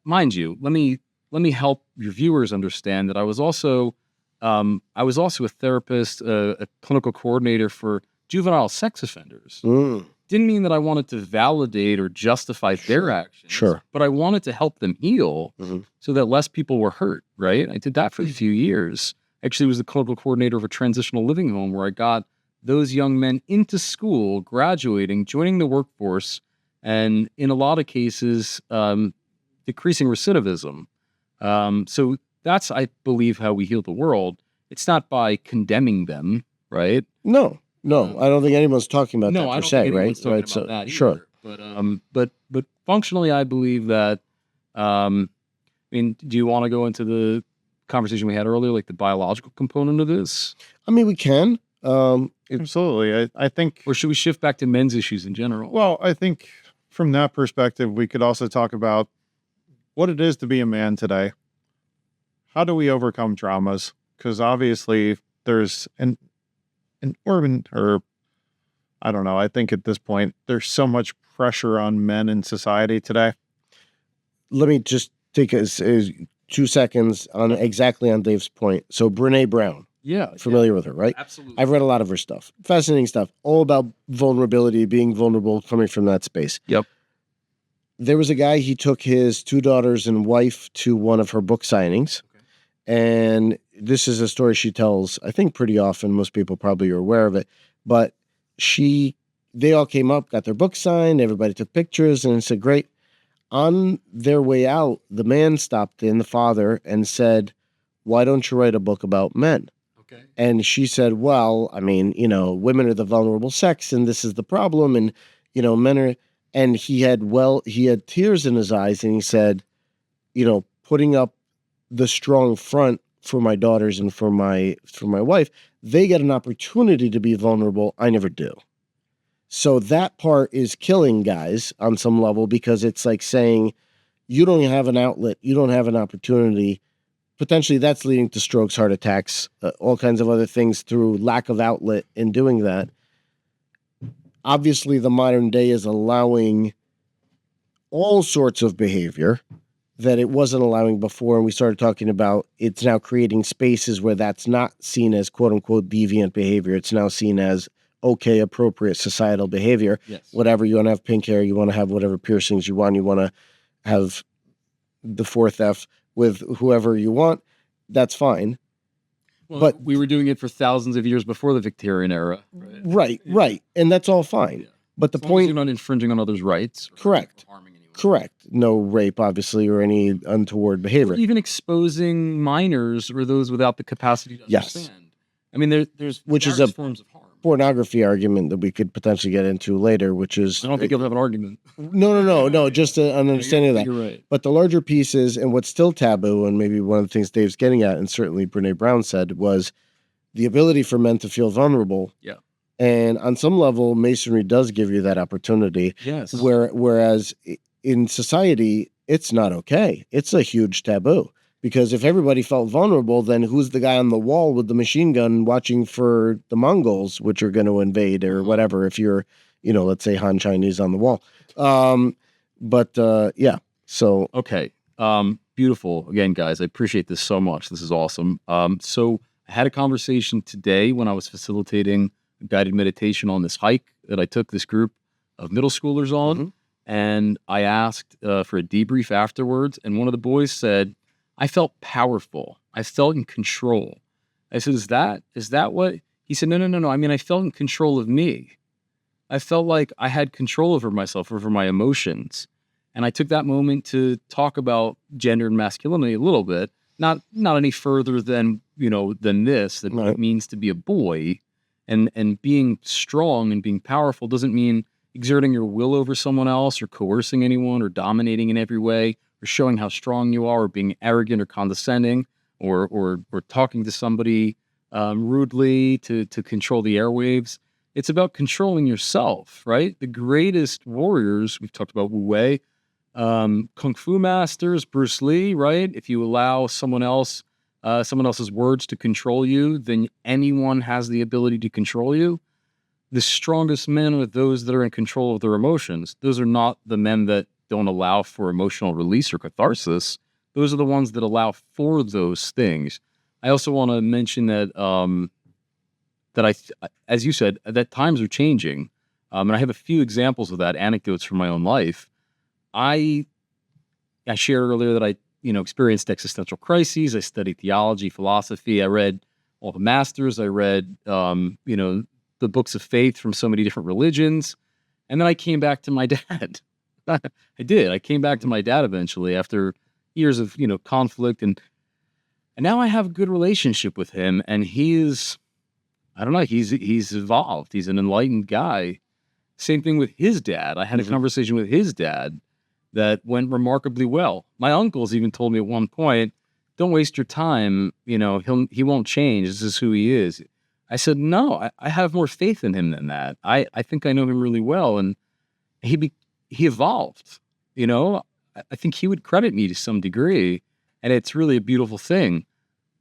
mind you, let me help your viewers understand that I was also a therapist, a clinical coordinator for juvenile sex offenders. Mm. Didn't mean that I wanted to validate or justify their actions. Sure. But I wanted to help them heal Mm-hmm. so that less people were hurt, right? I did that for a few years. Actually, was the clinical coordinator of a transitional living home where I got those young men into school, graduating, joining the workforce, and in a lot of cases, decreasing recidivism. So that's, I believe, how we heal the world. It's not by condemning them, right? No, I don't think anyone's talking about that I per don't se, think right? anyone's talking Right. about that either. Sure. But functionally, I believe that. I mean, do you want to go into the conversation we had earlier, like the biological component of this, I mean, we can. Absolutely. I think, or should we shift back to men's issues in general? well, I think from that perspective, we could also talk about what it is to be a man today. How do we overcome traumas? Because obviously there's an urban, or I don't know, I think at this point, there's so much pressure on men in society today. Let me just take a 2 seconds on exactly on Dave's point. So Brene Brown, Yeah, familiar with her, right? absolutely. I've read a lot of her stuff. Fascinating stuff. All about vulnerability, being vulnerable, coming from that space. Yep. There was a guy, he took his 2 daughters and wife to one of her book signings. Okay. And this is a story she tells, I think, pretty often. Most people probably are aware of it. But they all came up, got their book signed, everybody took pictures, and said, great. On their way out, the man stopped in, the father, and said, why don't you write a book about men? Okay. And she said, well, I mean, women are the vulnerable sex, and this is the problem. And, men are, and he had tears in his eyes, and he said, putting up the strong front for my daughters and for my wife, they get an opportunity to be vulnerable. I never do. So that part is killing guys on some level, because it's like saying you don't have an outlet, you don't have an opportunity. Potentially that's leading to strokes, heart attacks, all kinds of other things through lack of outlet in doing that. Obviously, the modern day is allowing all sorts of behavior that it wasn't allowing before. And we started talking about it's now creating spaces where that's not seen as quote unquote deviant behavior. It's now seen as okay, appropriate societal behavior. Yes. Whatever, you want to have pink hair, you want to have whatever piercings you want to have the fourth F with whoever you want, that's fine. Well, But we were doing it for thousands of years before the Victorian era. Right. And that's all fine. Yeah. But the As long as point, you're not infringing on others' rights. Correct. Or harming anyone. correct. No rape, obviously, or any untoward behavior. Or even exposing minors or those without the capacity to Yes. understand. I mean, there's Which is various a forms of harm. Pornography argument that we could potentially get into later, which is I don't think you'll have an argument. no, just an understanding of that. You're right. But the larger piece is, and what's still taboo, and maybe one of the things Dave's getting at, and certainly Brene Brown said, was the ability for men to feel vulnerable. Yeah. And on some level, Masonry does give you that opportunity. Yes. Whereas in society, it's not okay. It's a huge taboo. Because if everybody felt vulnerable, then who's the guy on the wall with the machine gun watching for the Mongols, which are going to invade or whatever, if you're, let's say Han Chinese on the wall. Yeah. So. Okay. Beautiful. Again, guys, I appreciate this so much. This is awesome. So I had a conversation today when I was facilitating a guided meditation on this hike that I took this group of middle schoolers on. Mm-hmm. And I asked for a debrief afterwards. And one of the boys said, I felt powerful. I felt in control. I said, is that what? He said, no. I mean, I felt in control of me. I felt like I had control over myself, over my emotions. And I took that moment to talk about gender and masculinity a little bit, not any further than this, that Right. it means to be a boy, and being strong and being powerful doesn't mean exerting your will over someone else or coercing anyone or dominating in every way or showing how strong you are or being arrogant or condescending or talking to somebody rudely to control the airwaves. It's about controlling yourself, right? The greatest warriors, we've talked about Wu Wei, Kung Fu masters, Bruce Lee, right? If you allow someone else's words to control you, then anyone has the ability to control you. The strongest men are those that are in control of their emotions. Those are not the men that don't allow for emotional release or catharsis. Those are the ones that allow for those things. I also want to mention that as you said, that times are changing. And I have a few examples of that, anecdotes from my own life. I shared earlier that I experienced existential crises. I studied theology, philosophy. I read all the masters. I read, the books of faith from so many different religions. And then I came back to my dad. I did. I came back to my dad eventually after years of, conflict. And now I have a good relationship with him. And he's evolved. He's an enlightened guy. Same thing with his dad. I had a conversation with his dad that went remarkably well. My uncles even told me at one point, don't waste your time. He won't change. This is who he is. I said, no, I have more faith in him than that. I think I know him really well. And he evolved, I think he would credit me to some degree. And it's really a beautiful thing.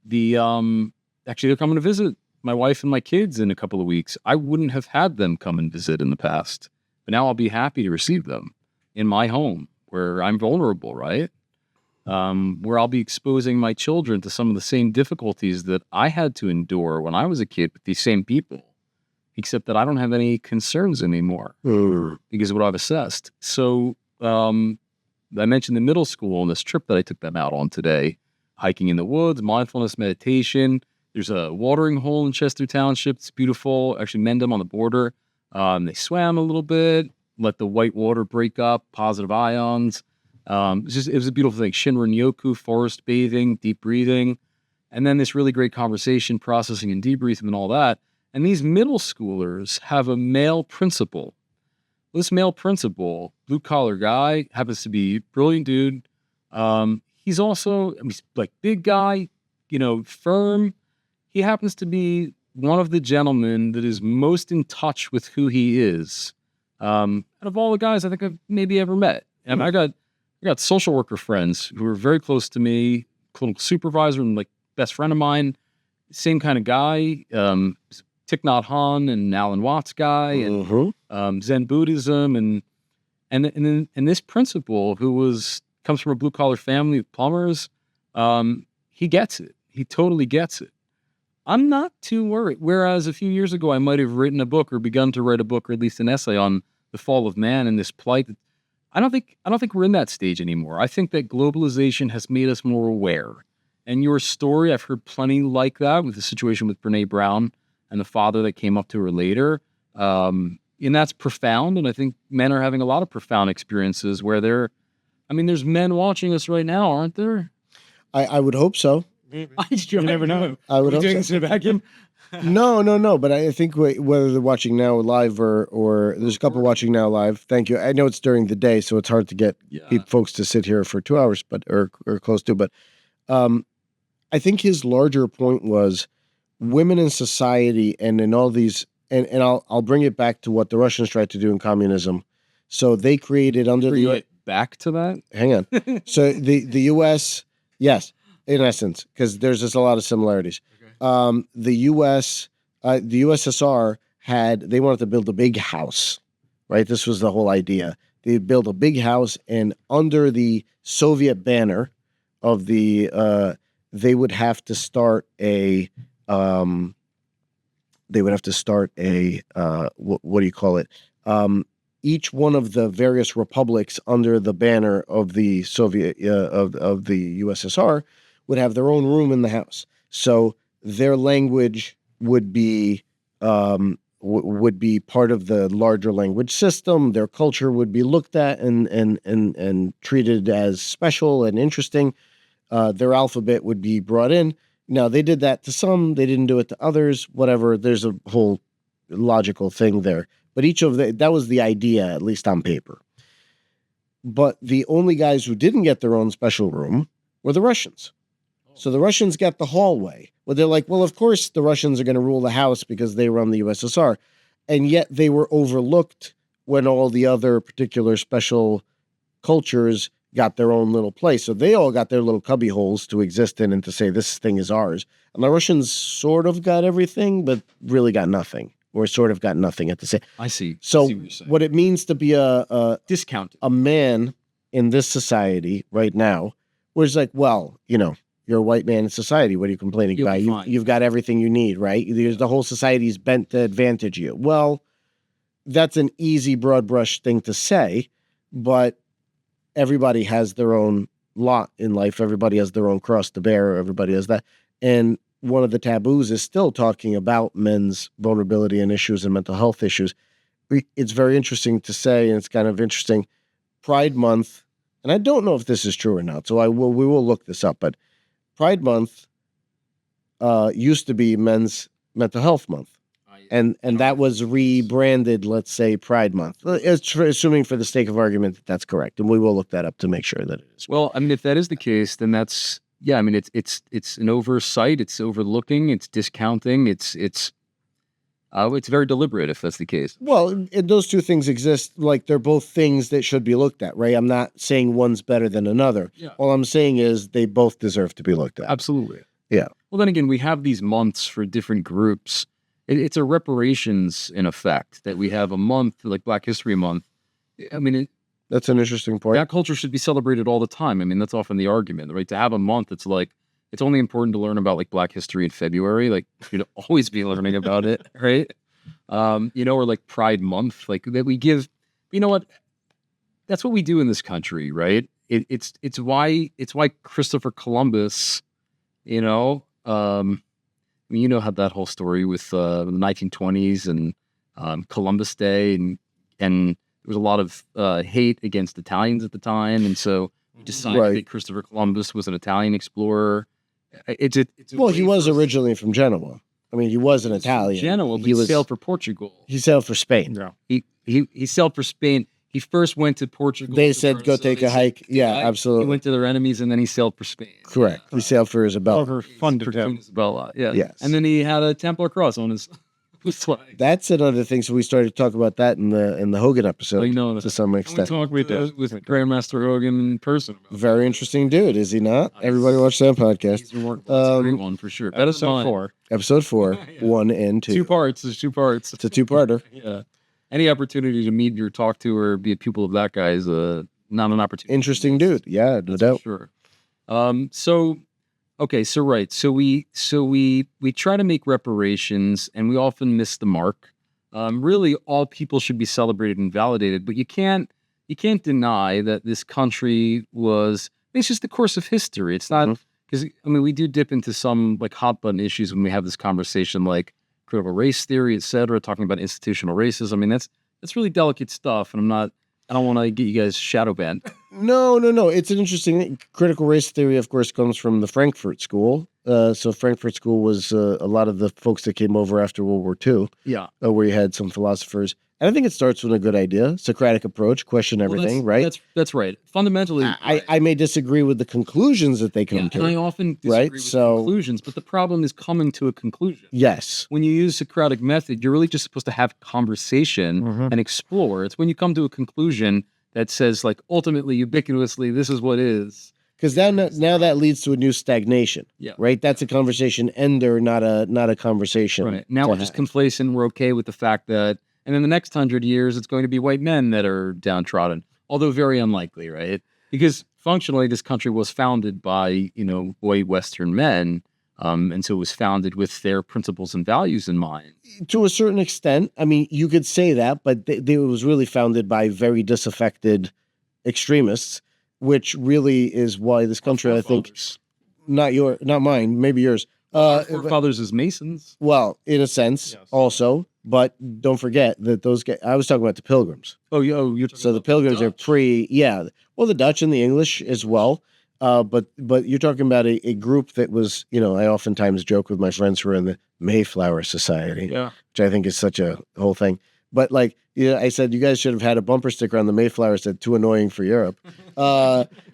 Actually, they're coming to visit my wife and my kids in a couple of weeks. I wouldn't have had them come and visit in the past, but now I'll be happy to receive them in my home where I'm vulnerable, right? Where I'll be exposing my children to some of the same difficulties that I had to endure when I was a kid with these same people, except that I don't have any concerns anymore because of what I've assessed. So I mentioned the middle school and this trip that I took them out on today, hiking in the woods, mindfulness meditation. There's a watering hole in Chester Township. It's beautiful. Actually, Mendham on the border. They swam a little bit, let the white water break up, positive ions. It was a beautiful thing. Shinrin Yoku, forest bathing, deep breathing, and then this really great conversation, processing and debriefing and all that. And these middle schoolers have a male principal. This male principal, blue collar guy, happens to be a brilliant dude. He's also, he's like big guy, firm. He happens to be one of the gentlemen that is most in touch with who he is. Out of all the guys I think I've maybe ever met. And I got social worker friends who are very close to me, clinical supervisor and like best friend of mine, same kind of guy, Thich Nhat Hanh and Alan Watts guy, and Zen Buddhism, and this principal who comes from a blue collar family of plumbers, he gets it. He totally gets it. I'm not too worried. Whereas a few years ago, I might have written a book or begun to write a book or at least an essay on the fall of man and this plight. I don't think we're in that stage anymore. I think that globalization has made us more aware. And your story, I've heard plenty like that with the situation with Brene Brown and the father that came up to her later. And that's profound. And I think men are having a lot of profound experiences where there's men watching us right now, aren't there? I would hope so. You never know. I would hope doing so. this in a vacuum? No. But I think whether they're watching now live or there's a couple watching now live. Thank you. I know it's during the day, so it's hard to get folks to sit here for 2 hours, or close to. But I think his larger point was women in society and in all these, and I'll bring it back to what the Russians tried to do in communism. So they created under the back to that. Hang on. So the U.S. Yes. In essence, because there's just a lot of similarities. Okay. The USSR they wanted to build a big house, right? This was the whole idea. They built a big house, and under the Soviet banner of they would have to start a what do you call it? Each one of the various republics under the banner of the Soviet of the USSR would have their own room in the house. So their language would be part of the larger language system. Their culture would be looked at and treated as special and interesting. Their alphabet would be brought in. Now, they did that to some, they didn't do it to others, whatever. There's a whole logical thing there. But that was the idea, at least on paper. But the only guys who didn't get their own special room were the Russians. So the Russians got the hallway. Well, they're like, well, of course the Russians are going to rule the house because they run the USSR. And yet they were overlooked when all the other particular special cultures got their own little place. So they all got their little cubby holes to exist in and to say this thing is ours. And the Russians sort of got everything, but really got nothing. Or sort of got nothing at the same. I see. So I see what you're saying. What it means to be a man in this society right now, where it's like, well, you're a white man in society. What are you complaining about? You've got everything you need, right? The whole society's bent to advantage you. Well, that's an easy broad brush thing to say, but everybody has their own lot in life. Everybody has their own cross to bear. Everybody has that. And one of the taboos is still talking about men's vulnerability and issues and mental health issues. It's very interesting to say, and it's kind of interesting. Pride Month, and I don't know if this is true or not, so we will look this up, but Pride Month used to be Men's Mental Health Month. And that was rebranded, let's say, Pride Month. Assuming for the sake of argument that that's correct. And we will look that up to make sure that it is. Well, if that is the case, then that's, it's an oversight, it's overlooking, it's discounting, it's very deliberate if that's the case. Well, those two things exist, like they're both things that should be looked at, right? I'm not saying one's better than another. Yeah. All I'm saying is they both deserve to be looked at. Absolutely. Yeah. Well, then again, we have these months for different groups. It's a reparations in effect that we have a month like Black History Month. That's an interesting point. That culture should be celebrated all the time. That's often the argument, right? To have a month, it's like, it's only important to learn about like Black history in February. Like you'd always be learning about it, right? Or like Pride Month, like that we give, what? That's what we do in this country, right? It's why Christopher Columbus, how that whole story with the 1920s and Columbus Day and there was a lot of hate against Italians at the time, and so we decided that Christopher Columbus was an Italian explorer. He was originally from Genoa. He was an Italian. Genoa, but he sailed for Portugal. He sailed for Spain. Yeah. He sailed for Spain. He first went to Portugal. They said, go take a hike. Yeah, absolutely. He went to their enemies, and then he sailed for Spain. Correct. He sailed for Isabella. Over funded him. Isabella, yeah. Yes. And then he had a Templar cross on his flag. That's another thing. So we started to talk about that in the Hogan episode to some extent. We talked with Grandmaster Hogan in person. Very interesting dude, is he not? Everybody watch that podcast. He's a great one for sure. Episode 4. Episode 4, Yeah. 1 and 2. 2 parts. There's 2 parts. It's a 2-parter. Yeah. Any opportunity to meet or talk to or be a pupil of that guy is not an opportunity. Interesting dude. Yeah, no doubt. Sure. So Okay, so right. So we try to make reparations and we often miss the mark. Really all people should be celebrated and validated, but you can't deny that this country was it's just the course of history. It's not because I mean we do dip into some like hot button issues when we have this conversation like critical race theory, et cetera, talking about institutional racism. I mean that's really delicate stuff, and I don't want to get you guys shadow banned. No. It's an interesting critical race theory. Of course, comes from the Frankfurt School. So Frankfurt School was a lot of the folks that came over after World War II. Yeah, where you had some philosophers. And I think it starts with a good idea, Socratic approach, question everything, right? That's right. Fundamentally, I may disagree with the conclusions that they come to. And I often disagree with conclusions, but the problem is coming to a conclusion. Yes. When you use Socratic method, you're really just supposed to have conversation and explore. It's when you come to a conclusion that says, like, ultimately, ubiquitously, this is what is. Because now that leads to a new stagnation, right? That's a conversation ender, not a conversation. Right. Now we're just complacent. We're okay with the fact that, and in the next 100 years, it's going to be white men that are downtrodden, although very unlikely, right? Because functionally, this country was founded by, white Western men. And so it was founded with their principles and values in mind. To a certain extent, I mean, you could say that, but it was really founded by very disaffected extremists, which really is why this country, I think, not mine, maybe yours. Our forefathers as Masons. Well, in a sense, also, but don't forget that those guys, I was talking about the Pilgrims. Oh, you're so the Pilgrims are well, the Dutch and the English as well. But you're talking about a group that was, I oftentimes joke with my friends who are in the Mayflower Society, which I think is such a whole thing. But I said, you guys should have had a bumper sticker on the Mayflower that said, "Too annoying for Europe."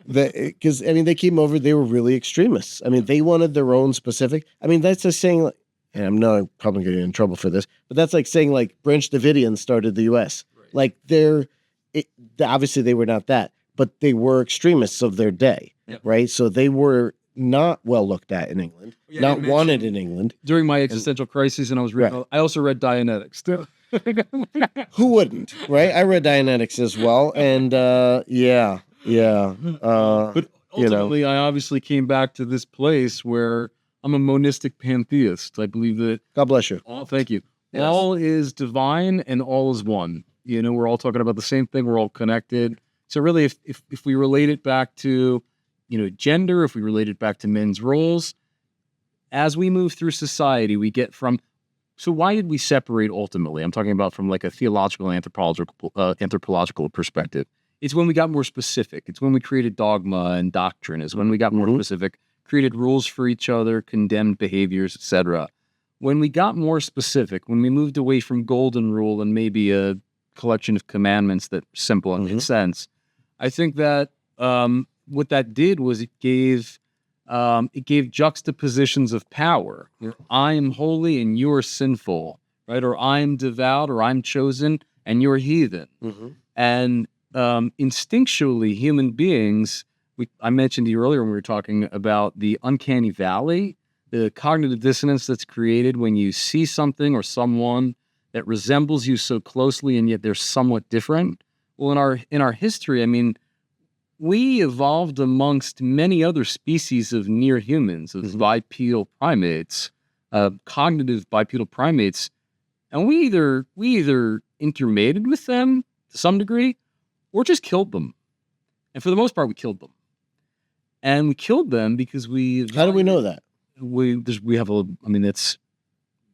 Because, they came over, they were really extremists. I mean, they wanted their own specific, that's just saying, and I'm not probably going to get in trouble for this, but that's like saying Branch Davidians started the U.S. Right. Obviously they were not that, but they were extremists of their day, right? So they were not well looked at in England, not wanted in England. During my existential crisis, and I was reading, I also read Dianetics. Who wouldn't, right? I read Dianetics as well, and but ultimately, I obviously came back to this place where I'm a monistic pantheist. I believe that God bless you. Thank you. Yes. All is divine and all is one. We're all talking about the same thing. We're all connected. So really, if we relate it back to, gender, if we relate it back to men's roles, as we move through society, we get from. So why did we separate ultimately? I'm talking about from like a theological, anthropological perspective. It's when we got more specific. It's when we created dogma and doctrine. It's when we got more specific, created rules for each other, condemned behaviors, etc. When we got more specific, when we moved away from golden rule and maybe a collection of commandments that are simple and make sense, I think that what that did was it gave juxtapositions of power. I am holy and you're sinful, right? Or I am devout or I'm chosen and you're heathen. And instinctually, human beings, I mentioned to you earlier when we were talking about the uncanny valley, the cognitive dissonance that's created when you see something or someone that resembles you so closely and yet they're somewhat different. Well, in our history, we evolved amongst many other species of near humans, of bipedal primates, cognitive bipedal primates, and we either intermated with them to some degree, or just killed them. And for the most part, we killed them. And we killed them because we. How do we know that? We have it's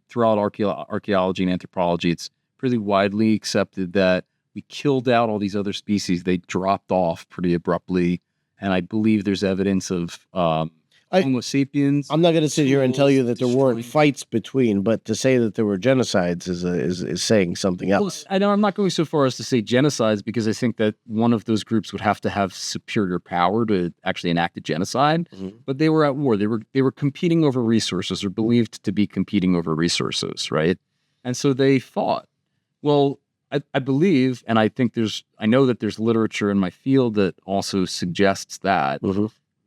throughout archaeology and anthropology. It's pretty widely accepted that we killed out all these other species. They dropped off pretty abruptly. And I believe there's evidence of Homo sapiens. I'm not going to sit here and tell you that there weren't fights between, but to say that there were genocides is saying something else. Well, I'm not going so far as to say genocides because I think that one of those groups would have to have superior power to actually enact a genocide. But they were at war. They were competing over resources, or believed to be competing over resources, right? And so they fought. Well, I believe, and I know that there's literature in my field that also suggests that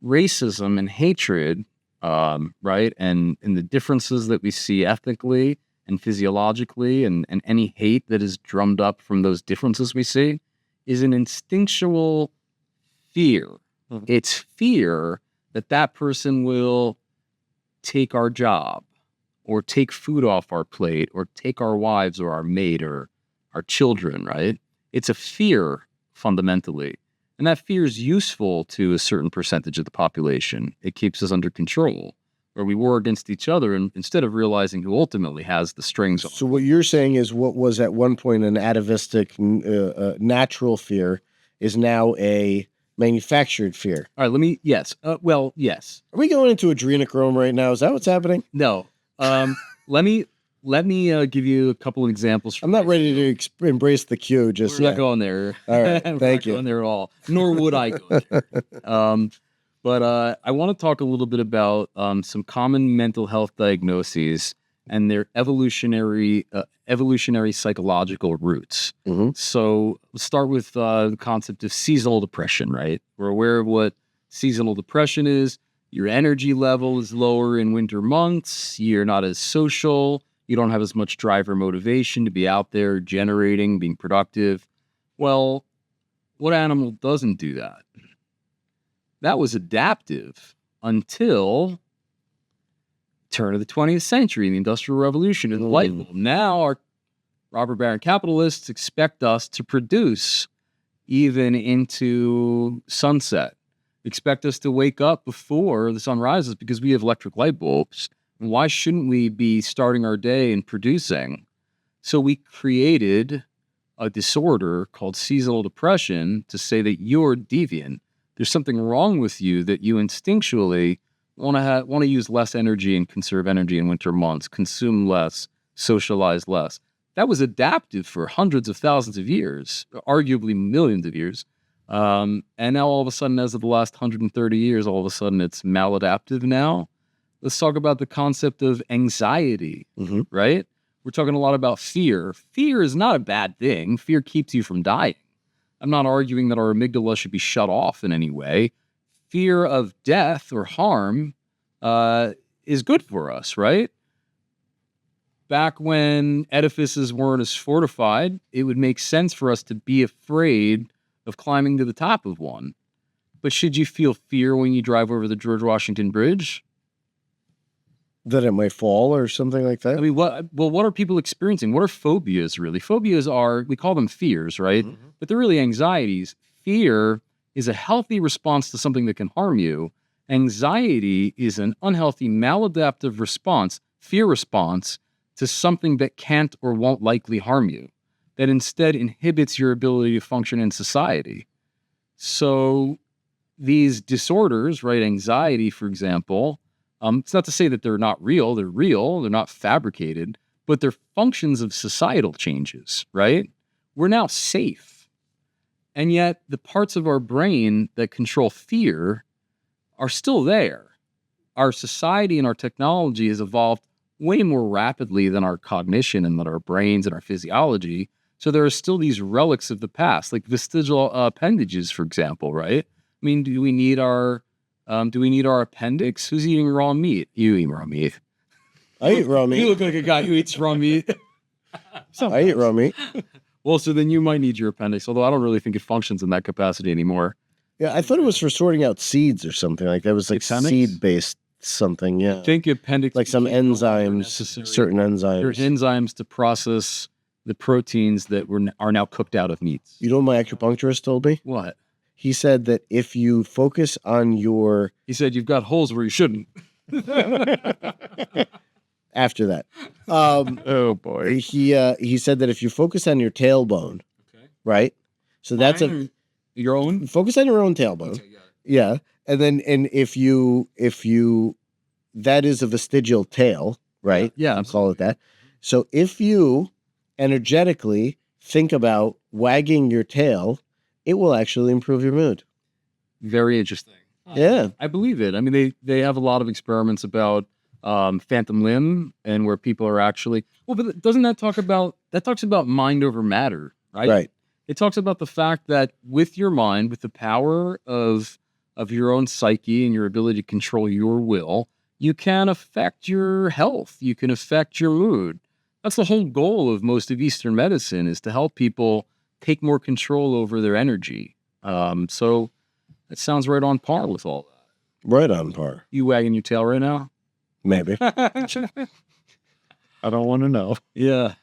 racism and hatred, right, and the differences that we see ethnically and physiologically, and any hate that is drummed up from those differences we see, is an instinctual fear. It's fear that person will take our job or take food off our plate or take our wives or our mate or our children, right? It's a fear fundamentally. And that fear is useful to a certain percentage of the population. It keeps us under control, where we war against each other and instead of realizing who ultimately has the strings on. So what you're saying is what was at one point an atavistic, natural fear is now a manufactured fear. All right, yes. Yes. Are we going into adrenochrome right now? Is that what's happening? No. Let me give you a couple of examples. I'm not ready to embrace the cue just We're yet. not going there. All right, We're thank not you. going there at all. Nor would I go there. But I want to talk a little bit about some common mental health diagnoses and their evolutionary psychological roots. Mm-hmm. So let's start with the concept of seasonal depression, right? We're aware of what seasonal depression is. Your energy level is lower in winter months. You're not as social. You don't have as much drive or motivation to be out there generating, being productive. Well, what animal doesn't do that? That was adaptive until turn of the 20th century, the Industrial Revolution and the light bulb. Now our robber baron capitalists expect us to produce even into sunset. Expect us to wake up before the sun rises because we have electric light bulbs. And why shouldn't we be starting our day and producing? So we created a disorder called seasonal depression to say that you're deviant. There's something wrong with you that you instinctually want to use less energy and conserve energy in winter months, consume less, socialize less. That was adaptive for hundreds of thousands of years, arguably millions of years. And now all of a sudden, as of the last 130 years, all of a sudden it's maladaptive now. Let's talk about the concept of anxiety, right? We're talking a lot about fear. Fear is not a bad thing. Fear keeps you from dying. I'm not arguing that our amygdala should be shut off in any way. Fear of death or harm is good for us, right? Back when edifices weren't as fortified, it would make sense for us to be afraid of climbing to the top of one. But should you feel fear when you drive over the George Washington Bridge? That it might fall or something like that? I mean, what are people experiencing? What are phobias really? Phobias are, we call them fears, right? Mm-hmm. But they're really anxieties. Fear is a healthy response to something that can harm you. Anxiety is an unhealthy, maladaptive response, fear response, to something that can't or won't likely harm you, that instead inhibits your ability to function in society. So these disorders, right, anxiety, for example, it's not to say that they're not real, they're not fabricated, but they're functions of societal changes, right? We're now safe. And yet the parts of our brain that control fear are still there. Our society and our technology has evolved way more rapidly than our cognition and than our brains and our physiology. So there are still these relics of the past, like vestigial appendages, for example, right? I mean, do we need our appendix? Who's eating raw meat? You eat raw meat. I eat raw meat. You look like a guy who eats raw meat. I eat raw meat. Well, so then you might need your appendix, although I don't really think it functions in that capacity anymore. Yeah, I thought it was for sorting out seeds or something like that. It was like seed-based something, yeah. I think appendix... Like some enzymes, certain enzymes. There's enzymes to process the proteins that are now cooked out of meats. You know what my acupuncturist told me? What? He said that if you focus on your... He said you've got holes where you shouldn't. After that. Oh, boy. He said that if you focus on your tailbone, right? So that's your own? Focus on your own tailbone. Okay, yeah. And if you that is a vestigial tail, right? Yeah. Call it that. So if you energetically think about wagging your tail, it will actually improve your mood. Very interesting. Yeah. I believe it. I mean, they have a lot of experiments about phantom limb and where people are actually, but doesn't that talks about mind over matter, right? Right. It talks about the fact that with your mind, with the power of your own psyche and your ability to control your will, you can affect your health. You can affect your mood. That's the whole goal of most of Eastern medicine, is to help people take more control over their energy. So that sounds right on par with all that. Right on par. You wagging your tail right now? Maybe. I don't want to know. Yeah.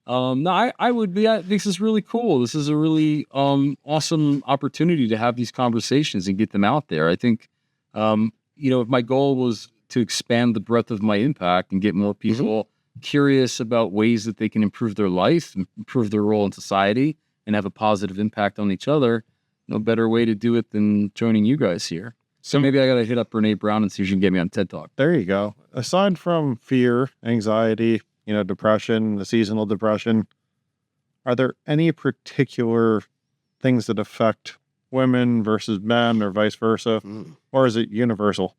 No, I would be. This is really cool. This is a really awesome opportunity to have these conversations and get them out there. I think, if my goal was to expand the breadth of my impact and get more people curious about ways that they can improve their life, improve their role in society, and have a positive impact on each other, no better way to do it than joining you guys here. So maybe I got to hit up Brene Brown and see if she can get me on TED Talk. There you go. Aside from fear, anxiety, depression, the seasonal depression, are there any particular things that affect women versus men or vice versa? Or is it universal?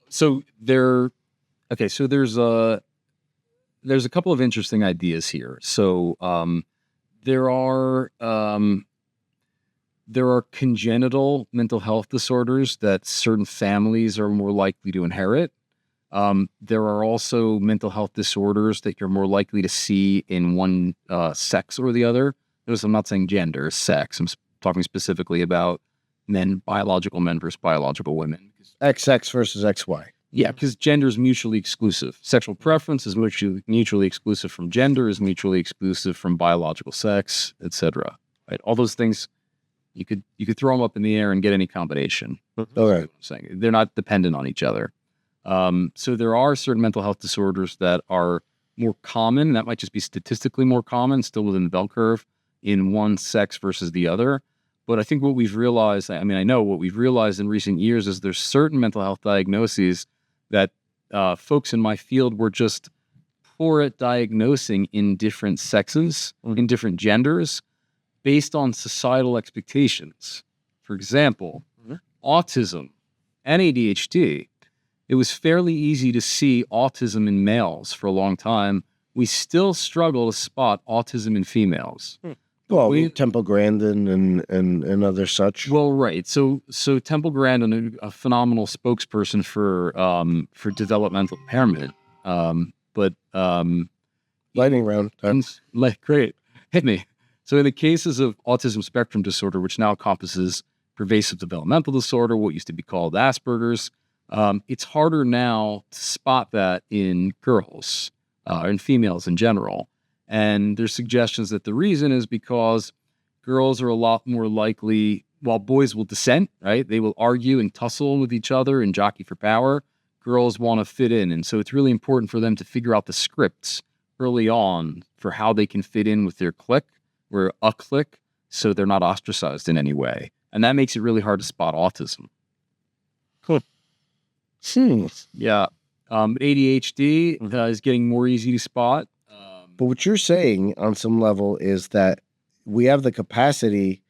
So there's a couple of interesting ideas here. So there are congenital mental health disorders that certain families are more likely to inherit. There are also mental health disorders that you're more likely to see in one sex or the other. Notice I'm not saying gender, sex. I'm talking specifically about biological men versus biological women. XX versus XY. Yeah, because gender is mutually exclusive. Sexual preference is mutually exclusive from gender, is mutually exclusive from biological sex, etc. Right? All those things, you could throw them up in the air and get any combination. Okay. I'm saying they're not dependent on each other. So there are certain mental health disorders that are more common. That might just be statistically more common, still within the bell curve, in one sex versus the other. But I think what we've realized, I know what we've realized in recent years is there's certain mental health diagnoses that folks in my field were just poor at diagnosing in different sexes, in different genders, based on societal expectations. For example, autism and ADHD. It was fairly easy to see autism in males for a long time. We still struggle to spot autism in females. Well, Temple Grandin and other such. Well, right. So Temple Grandin, a phenomenal spokesperson for developmental impairment. Lightning round. Great. Hit me. So in the cases of autism spectrum disorder, which now encompasses pervasive developmental disorder, what used to be called Asperger's, it's harder now to spot that in girls and females in general. And there's suggestions that the reason is because girls are a lot more likely, while boys will dissent, right? They will argue and tussle with each other and jockey for power. Girls want to fit in. And so it's really important for them to figure out the scripts early on for how they can fit in with their clique or a clique so they're not ostracized in any way. And that makes it really hard to spot autism. Cool. Yeah. ADHD is getting more easy to spot. But what you're saying on some level is that we have the capacity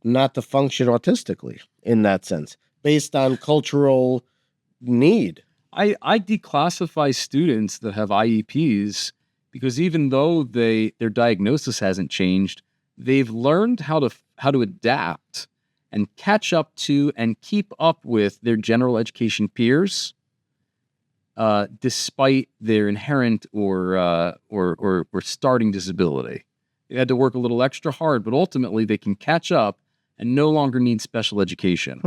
not to function autistically in that sense, based on cultural need. I declassify students that have IEPs because even though their diagnosis hasn't changed, they've learned how to adapt and catch up to and keep up with their general education peers, despite their inherent or starting disability. They had to work a little extra hard, but ultimately they can catch up and no longer need special education.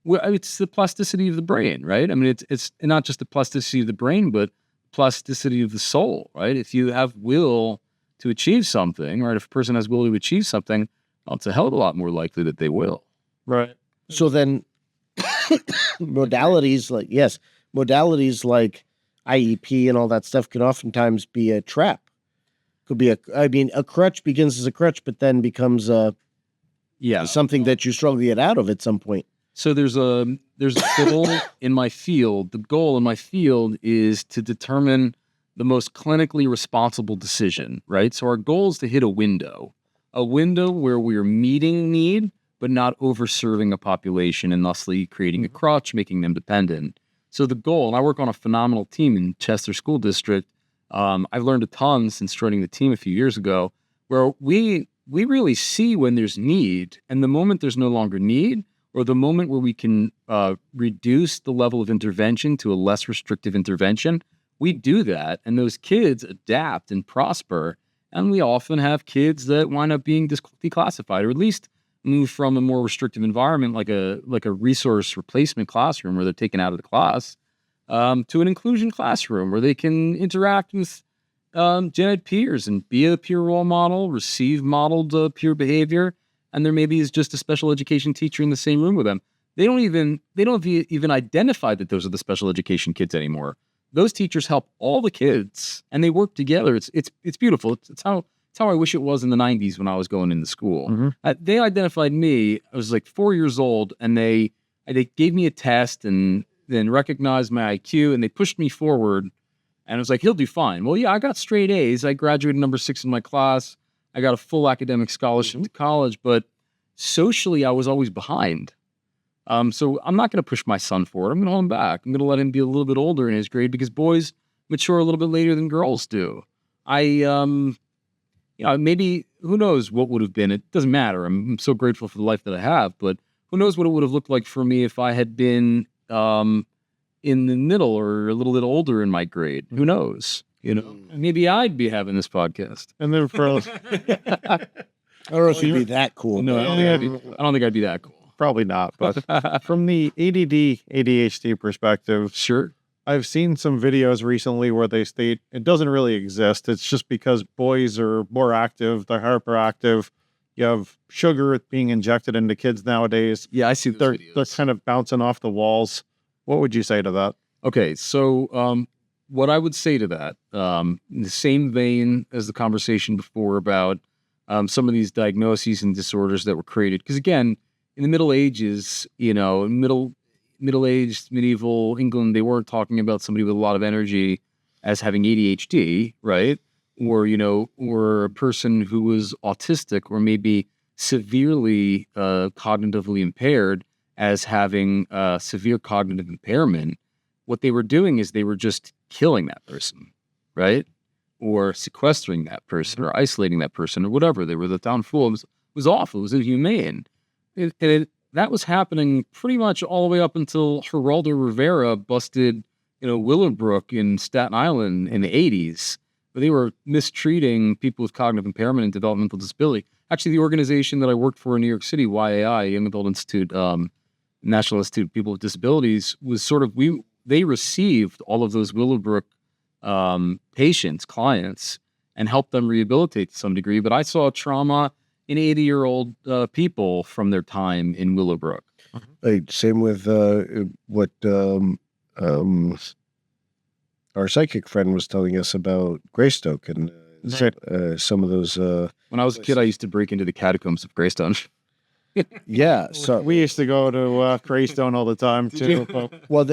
Well, it's the plasticity of the brain, right? I mean, it's not just the plasticity of the brain, but plasticity of the soul, right? If you have will to achieve something, right? If a person has will to achieve something, well, it's a hell of a lot more likely that they will. Right. So then modalities like IEP and all that stuff can oftentimes be a trap. Could be a crutch begins as a crutch, but then becomes something that you struggle to get out of at some point. So there's a goal in my field. The goal in my field is to determine the most clinically responsible decision, right? So our goal is to hit a window where we're meeting need, but not overserving a population and thusly creating a crutch, making them dependent. So the goal, and I work on a phenomenal team in Chester School District. I've learned a ton since joining the team a few years ago, where we really see when there's need, and the moment there's no longer need, or the moment where we can reduce the level of intervention to a less restrictive intervention, we do that, and those kids adapt and prosper. And we often have kids that wind up being declassified, or at least move from a more restrictive environment, like a resource replacement classroom where they're taken out of the class, to an inclusion classroom where they can interact with Gen Ed peers and be a peer role model, receive modeled peer behavior, and there maybe is just a special education teacher in the same room with them. They don't even identify that those are the special education kids anymore. Those teachers help all the kids, and they work together. It's beautiful. It's how I wish it was in the 90s when I was going into school. They identified me. I was like 4 years old, and they gave me a test and then recognized my IQ, and they pushed me forward. And I was like, he'll do fine. Well, yeah, I got straight A's. I graduated number 6 in my class. I got a full academic scholarship to college, but socially, I was always behind. So I'm not going to push my son forward. I'm going to hold him back. I'm going to let him be a little bit older in his grade because boys mature a little bit later than girls do. Maybe who knows what would have been. It doesn't matter. I'm so grateful for the life that I have, but who knows what it would have looked like for me if I had been in the middle or a little bit older in my grade. Who knows? Maybe I'd be having this podcast. And then for I don't know if you'd be that cool. No, I don't think I'd be that cool. probably not, but from the ADD, ADHD perspective, Sure. I've seen some videos recently where they state it doesn't really exist. It's just because boys are more active, they're hyperactive. You have sugar being injected into kids nowadays. Yeah, I see those They're videos. kind of bouncing off the walls. What would you say to that? Okay, so what I would say to that, in the same vein as the conversation before about some of these diagnoses and disorders that were created, because again, in the Middle Ages, middle-aged medieval England, they weren't talking about somebody with a lot of energy as having ADHD, right? Or a person who was autistic or maybe severely cognitively impaired as having severe cognitive impairment. What they were doing is they were just killing that person, right? Or sequestering that person or isolating that person or whatever. They were the town fool. It was awful. It was inhumane. That was happening pretty much all the way up until Geraldo Rivera busted, Willowbrook in Staten Island in the 80s, where they were mistreating people with cognitive impairment and developmental disability. Actually, the organization that I worked for in New York City, YAI, Young Adult Institute, National Institute of People with Disabilities, was they received all of those Willowbrook patients, clients, and helped them rehabilitate to some degree. But I saw trauma in 80-year-old people from their time in Willowbrook. Same with what our psychic friend was telling us about Greystoke and some of those. When I was a kid, I used to break into the catacombs of Greystone. Yeah, so We used to go to Greystone all the time too. well,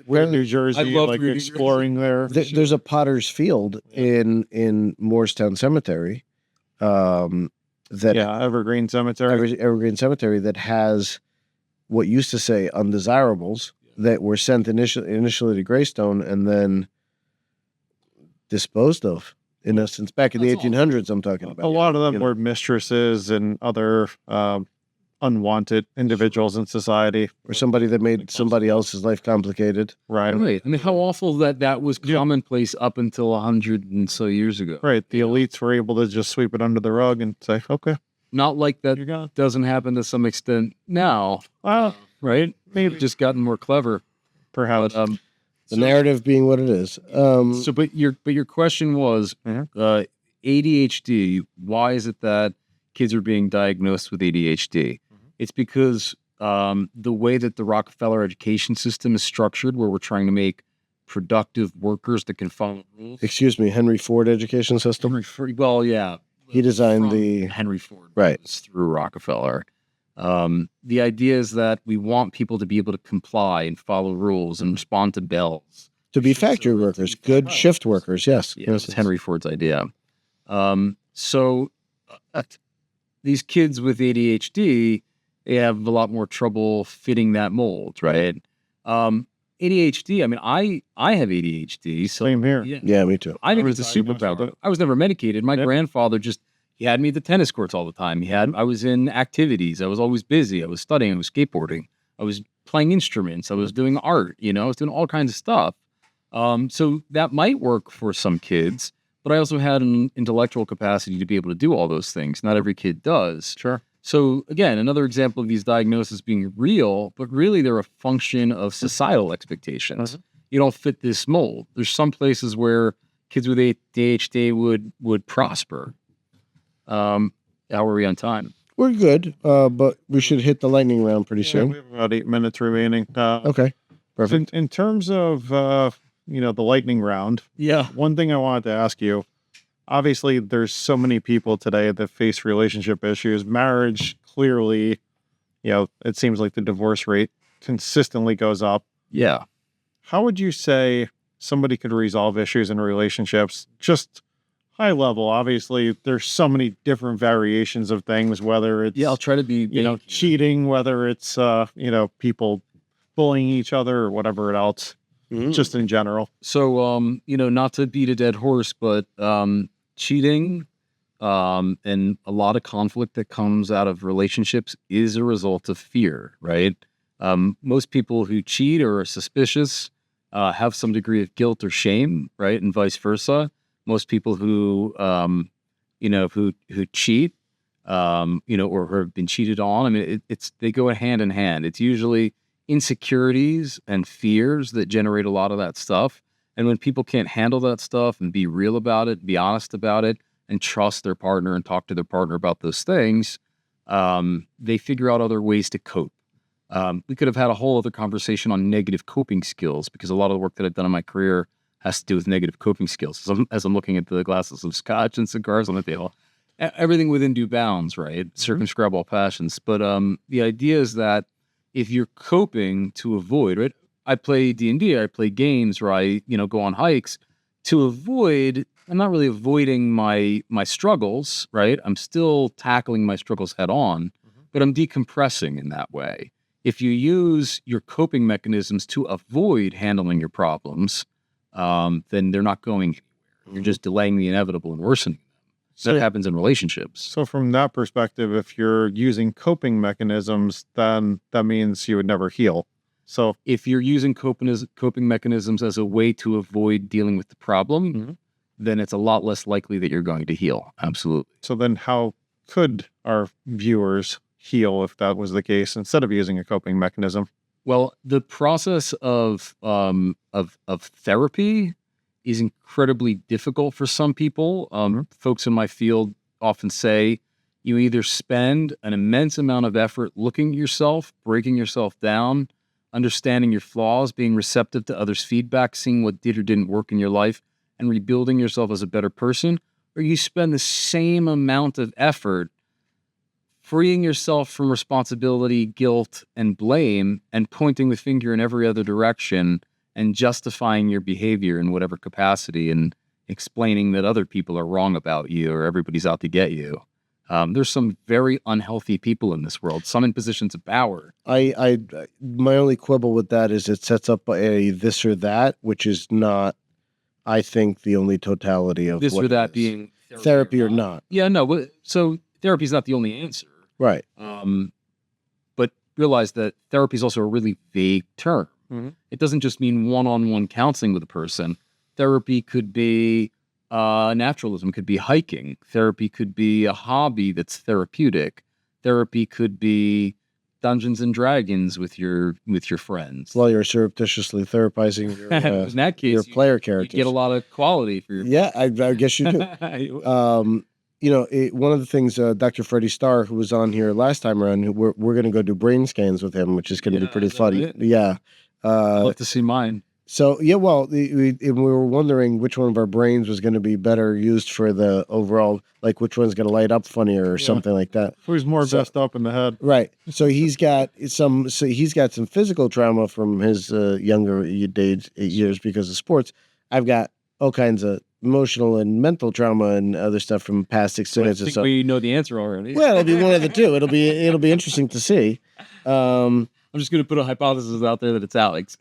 We're in New Jersey, I love like New exploring there. there's a Potter's Field in Morristown Cemetery. That Evergreen Cemetery. Evergreen Cemetery that has what used to say undesirables that were sent initially to Greystone and then disposed of. In essence, back in the That's 1800s, I'm talking about. A lot of them You know. were mistresses and other unwanted individuals in society. Or somebody that made somebody else's life complicated. Right. Right. I mean, how awful that was commonplace up until 100 and so years ago. Right. The elites were able to just sweep it under the rug and say, okay, Not like that you're gone. doesn't happen to some extent now, Well, right? maybe. Just gotten more clever. perhaps. But The narrative being what it is. but your question was ADHD. Why is it that kids are being diagnosed with ADHD? It's because the way that the Rockefeller education system is structured, where we're trying to make productive workers that can follow rules. Excuse me, Henry Ford education system. Well, yeah. He designed From the Henry Ford, Right. was through Rockefeller. The idea is that we want people to be able to comply and follow rules and respond to bells. to be factory workers, good shift workers. Yes, Yeah, it's Henry Ford's idea. So these kids with ADHD, they have a lot more trouble fitting that mold, right? ADHD. I mean, I have ADHD, so Same here. yeah. Yeah, me too. I think was it's a diagnosed with superpower. it. I was never medicated. My Yep. grandfather he had me at the tennis courts all the time. I was in activities. I was always busy. I was studying. I was skateboarding. I was playing instruments. I was doing art. I was doing all kinds of stuff. So that might work for some kids, but I also had an intellectual capacity to be able to do all those things. Not every kid does. Sure. So again, another example of these diagnoses being real, but really they're a function of societal expectations. you don't fit this mold. There's some places where kids with ADHD would prosper. How are we on time? We're good, but we should hit the lightning round pretty We soon. have about 8 minutes remaining. Okay, perfect. In terms of, the lightning round, Yeah. one thing I wanted to ask you, obviously there's so many people today that face relationship issues. Marriage, clearly, it seems like the divorce rate consistently goes up. Yeah. How would you say somebody could resolve issues in relationships? Just high level. Obviously, there's so many different variations of things, whether it's, I'll try to be, cheating, whether it's, people bullying each other or whatever else, just in general. So, not to beat a dead horse, but cheating and a lot of conflict that comes out of relationships is a result of fear, right? Most people who cheat or are suspicious have some degree of guilt or shame, right? And vice versa. Most people who, who cheat, or have been cheated on, I mean, they go hand in hand. It's usually insecurities and fears that generate a lot of that stuff. And when people can't handle that stuff and be real about it, be honest about it, and trust their partner and talk to their partner about those things, they figure out other ways to cope. We could have had a whole other conversation on negative coping skills, because a lot of the work that I've done in my career has to do with negative coping skills. So as I'm looking at the glasses of scotch and cigars on the table, everything within due bounds, right? Circumscribe all passions. But the idea is that if you're coping to avoid, right? I play D&D, I play games where I, go on hikes to avoid. I'm not really avoiding my struggles, right? I'm still tackling my struggles head on, but I'm decompressing in that way. If you use your coping mechanisms to avoid handling your problems, then they're not going anywhere. You're just delaying the inevitable and worsening them. So that happens in relationships. So from that perspective, if you're using coping mechanisms, then that means you would never heal. So if you're using coping mechanisms as a way to avoid dealing with the problem, then it's a lot less likely that you're going to heal. Absolutely. So then how could our viewers heal if that was the case instead of using a coping mechanism? Well, the process of therapy is incredibly difficult for some people. Folks in my field often say you either spend an immense amount of effort looking at yourself, breaking yourself down, understanding your flaws, being receptive to others' feedback, seeing what did or didn't work in your life, and rebuilding yourself as a better person, or you spend the same amount of effort freeing yourself from responsibility, guilt, and blame, and pointing the finger in every other direction and justifying your behavior in whatever capacity and explaining that other people are wrong about you or everybody's out to get you. There's some very unhealthy people in this world, some in positions of power. My only quibble with that is it sets up a this or that, which is not, I think, the only totality of this what or that is. being therapy or not. Yeah, no. So therapy is not the only answer. Right. But realize that therapy is also a really vague term. It doesn't just mean one-on-one counseling with a person. Therapy could be naturalism, could be hiking. Therapy could be a hobby that's therapeutic. Therapy could be Dungeons and Dragons with your friends. While you're surreptitiously therapizing your, in that case, your player characters. You get a lot of quality for your Yeah, I guess you do. One of the things, Dr. Freddie Starr, who was on here last time around, we're going to go do brain scans with him, which is going to be pretty funny. It? Yeah. I'd love to see mine. So, yeah, well, we were wondering which one of our brains was going to be better used for the overall, like which one's going to light up funnier or something like that. Who's more messed up in the head? Right. So he's got some physical trauma from his younger years because of sports. I've got all kinds of emotional and mental trauma and other stuff from past experiences. I think we know the answer already. Well, it'll be one of the two. It'll be interesting to see. I'm just going to put a hypothesis out there that it's Alex.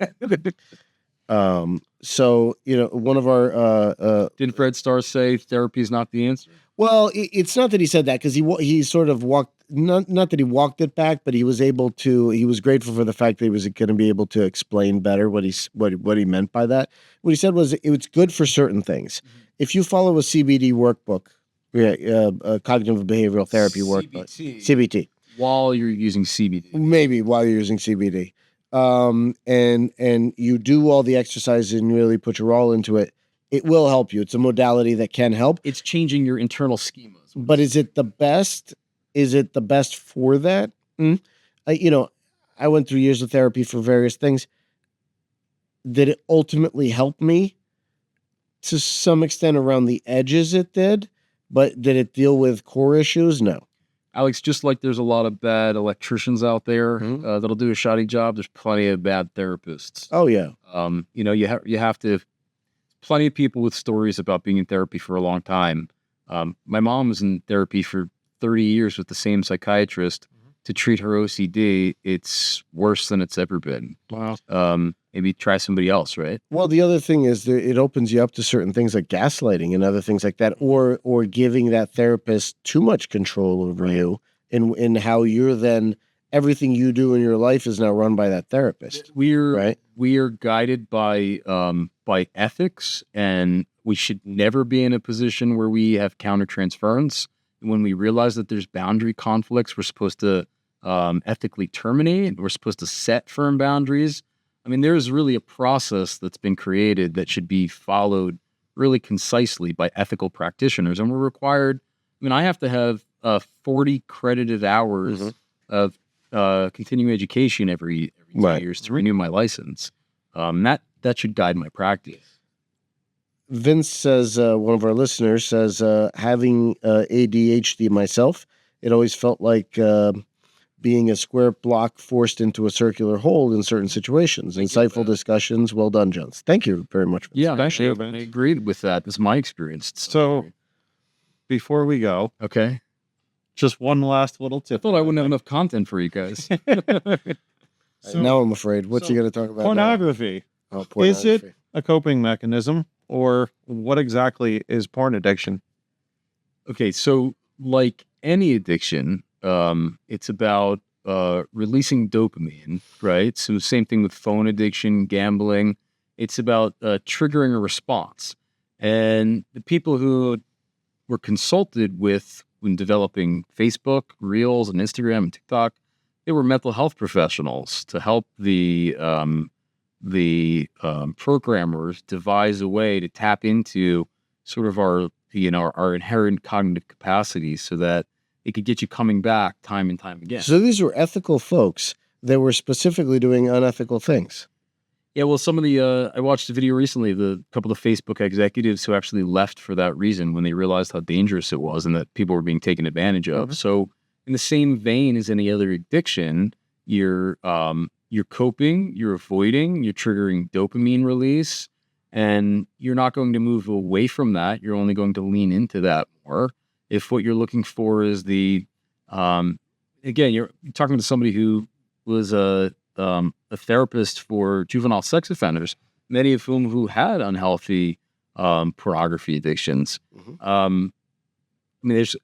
So, one of our didn't Fred Starr say therapy is not the answer? Well, it's not that he said that, because he sort of walked, not that he walked it back, but he was grateful for the fact that he was going to be able to explain better what he meant by that. What he said was it's good for certain things. If you follow a CBD workbook, cognitive behavioral therapy workbook, CBT, while you're using CBD, maybe while you're using CBD, and you do all the exercises and really put your all into it, it will help you. It's a modality that can help. It's changing your internal schemas. But is it the best? Is it the best for that? I went through years of therapy for various things. Did it ultimately help me? To some extent around the edges it did, but did it deal with core issues? No. Alex, just like there's a lot of bad electricians out there that'll do a shoddy job, there's plenty of bad therapists. Oh, yeah. You have to, plenty of people with stories about being in therapy for a long time. My mom was in therapy for 30 years with the same psychiatrist to treat her OCD. It's worse than it's ever been. Wow. Maybe try somebody else, right? Well, the other thing is that it opens you up to certain things like gaslighting and other things like that, or giving that therapist too much control over you in how you're then, everything you do in your life is now run by that therapist. We are guided by ethics, and we should never be in a position where we have countertransference. And when we realize that there's boundary conflicts, we're supposed to ethically terminate. We're supposed to set firm boundaries. I mean, there's really a process that's been created that should be followed really concisely by ethical practitioners. And we're required, I have to have 40 credited hours of continuing education every 2 years to renew my license. That should guide my practice. Vince says, one of our listeners says, having ADHD myself, it always felt like being a square block forced into a circular hole in certain situations. Insightful discussions. Well done, Jones. Thank you very much. Vince. Yeah, thank you. I agreed with that. This is my experience. So before we go, okay, just one last little tip. I thought I wouldn't have enough content for you guys. Now I'm afraid. What's you going to talk about? Pornography. Oh, pornography. Is it a coping mechanism, or what exactly is porn addiction? Okay, so like any addiction, it's about releasing dopamine, right? So same thing with phone addiction, gambling. It's about triggering a response. And the people who were consulted with when developing Facebook, Reels, and Instagram and TikTok, they were mental health professionals to help the programmers devise a way to tap into sort of our inherent cognitive capacities so that it could get you coming back time and time again. So these were ethical folks that were specifically doing unethical things. Yeah, well, some of the I watched a video recently, the couple of Facebook executives who actually left for that reason when they realized how dangerous it was and that people were being taken advantage of. So in the same vein as any other addiction, you're coping, you're avoiding, you're triggering dopamine release, and you're not going to move away from that. You're only going to lean into that more. If what you're looking for is again, you're talking to somebody who was a therapist for juvenile sex offenders, many of whom who had unhealthy pornography addictions. Is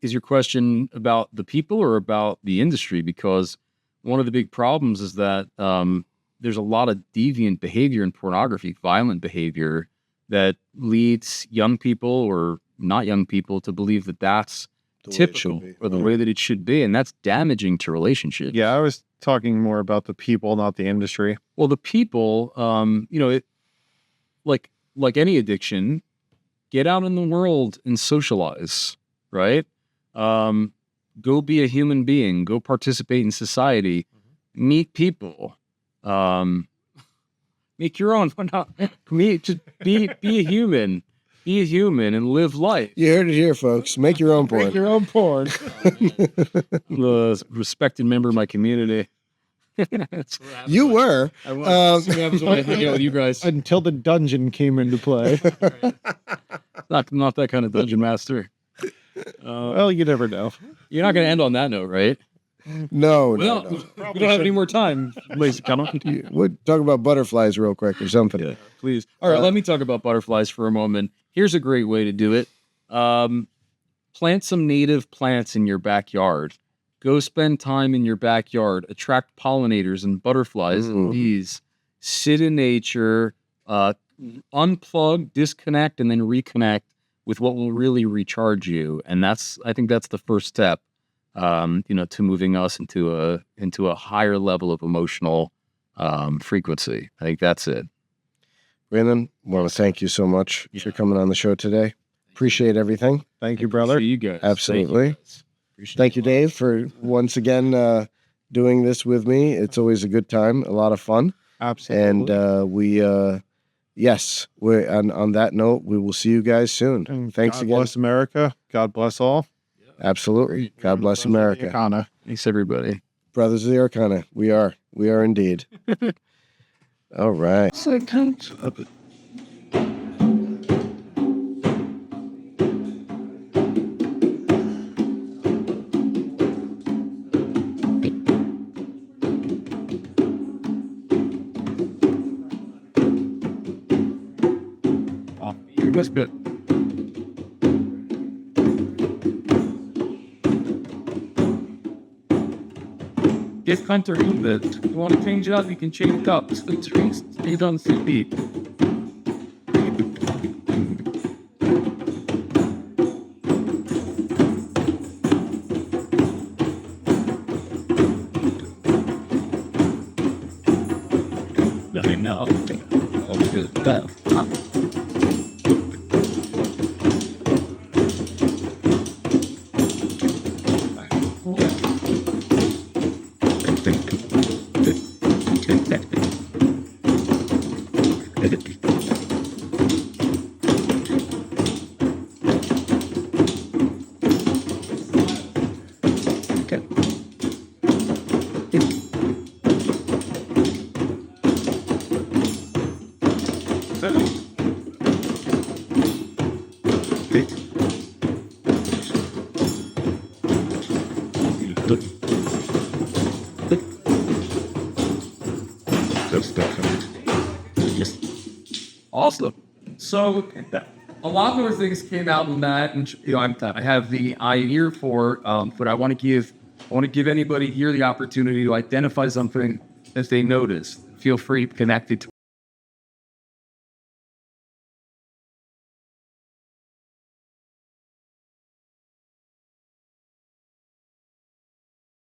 your question about the people or about the industry? Because one of the big problems is that there's a lot of deviant behavior in pornography, violent behavior that leads young people or not young people to believe that that's typical or the way that it should be. And that's damaging to relationships. Yeah, I was talking more about the people, not the industry. Well, the people, like any addiction, get out in the world and socialize, right? Go be a human being, go participate in society, meet people, make your own, just be a human. Be a human and live life. You heard it here, folks. Make your own porn. Make your own porn. The respected member of my community. You were. I was. What happens when I hang out with you guys? Until the dungeon came into play. Not that kind of dungeon master. Well, you never know. You're not going to end on that note, right? No. We don't have any more time, ladies and gentlemen. We'll talk about butterflies real quick or something. Yeah, please. All right, let me talk about butterflies for a moment. Here's a great way to do it. Plant some native plants in your backyard. Go spend time in your backyard. Attract pollinators and butterflies and bees. Sit in nature. Unplug, disconnect, and then reconnect with what will really recharge you. And I think that's the first step. To moving us into a higher level of emotional frequency. I think that's it. Brandon, want to thank you so much for coming on the show today. Appreciate everything. Thank you, brother. You guys. Absolutely. Thank you, Dave, for once again doing this with me. It's always a good time, a lot of fun. Absolutely. And yes, we're on that note, we will see you guys soon. And Thanks God again. bless America. God bless all. Absolutely. God bless America. Arcana. Thanks, everybody. Brothers of the Arcana. We are indeed. All right. That's good. Get Hunter a little bit. You want to change it up, you can change it up. Stay on CD. Nothing now. Oh, good. That. Awesome. So a lot more things came out in that, and I have the eye and ear for, but I want to give anybody here the opportunity to identify something that they notice. Feel free to connect it to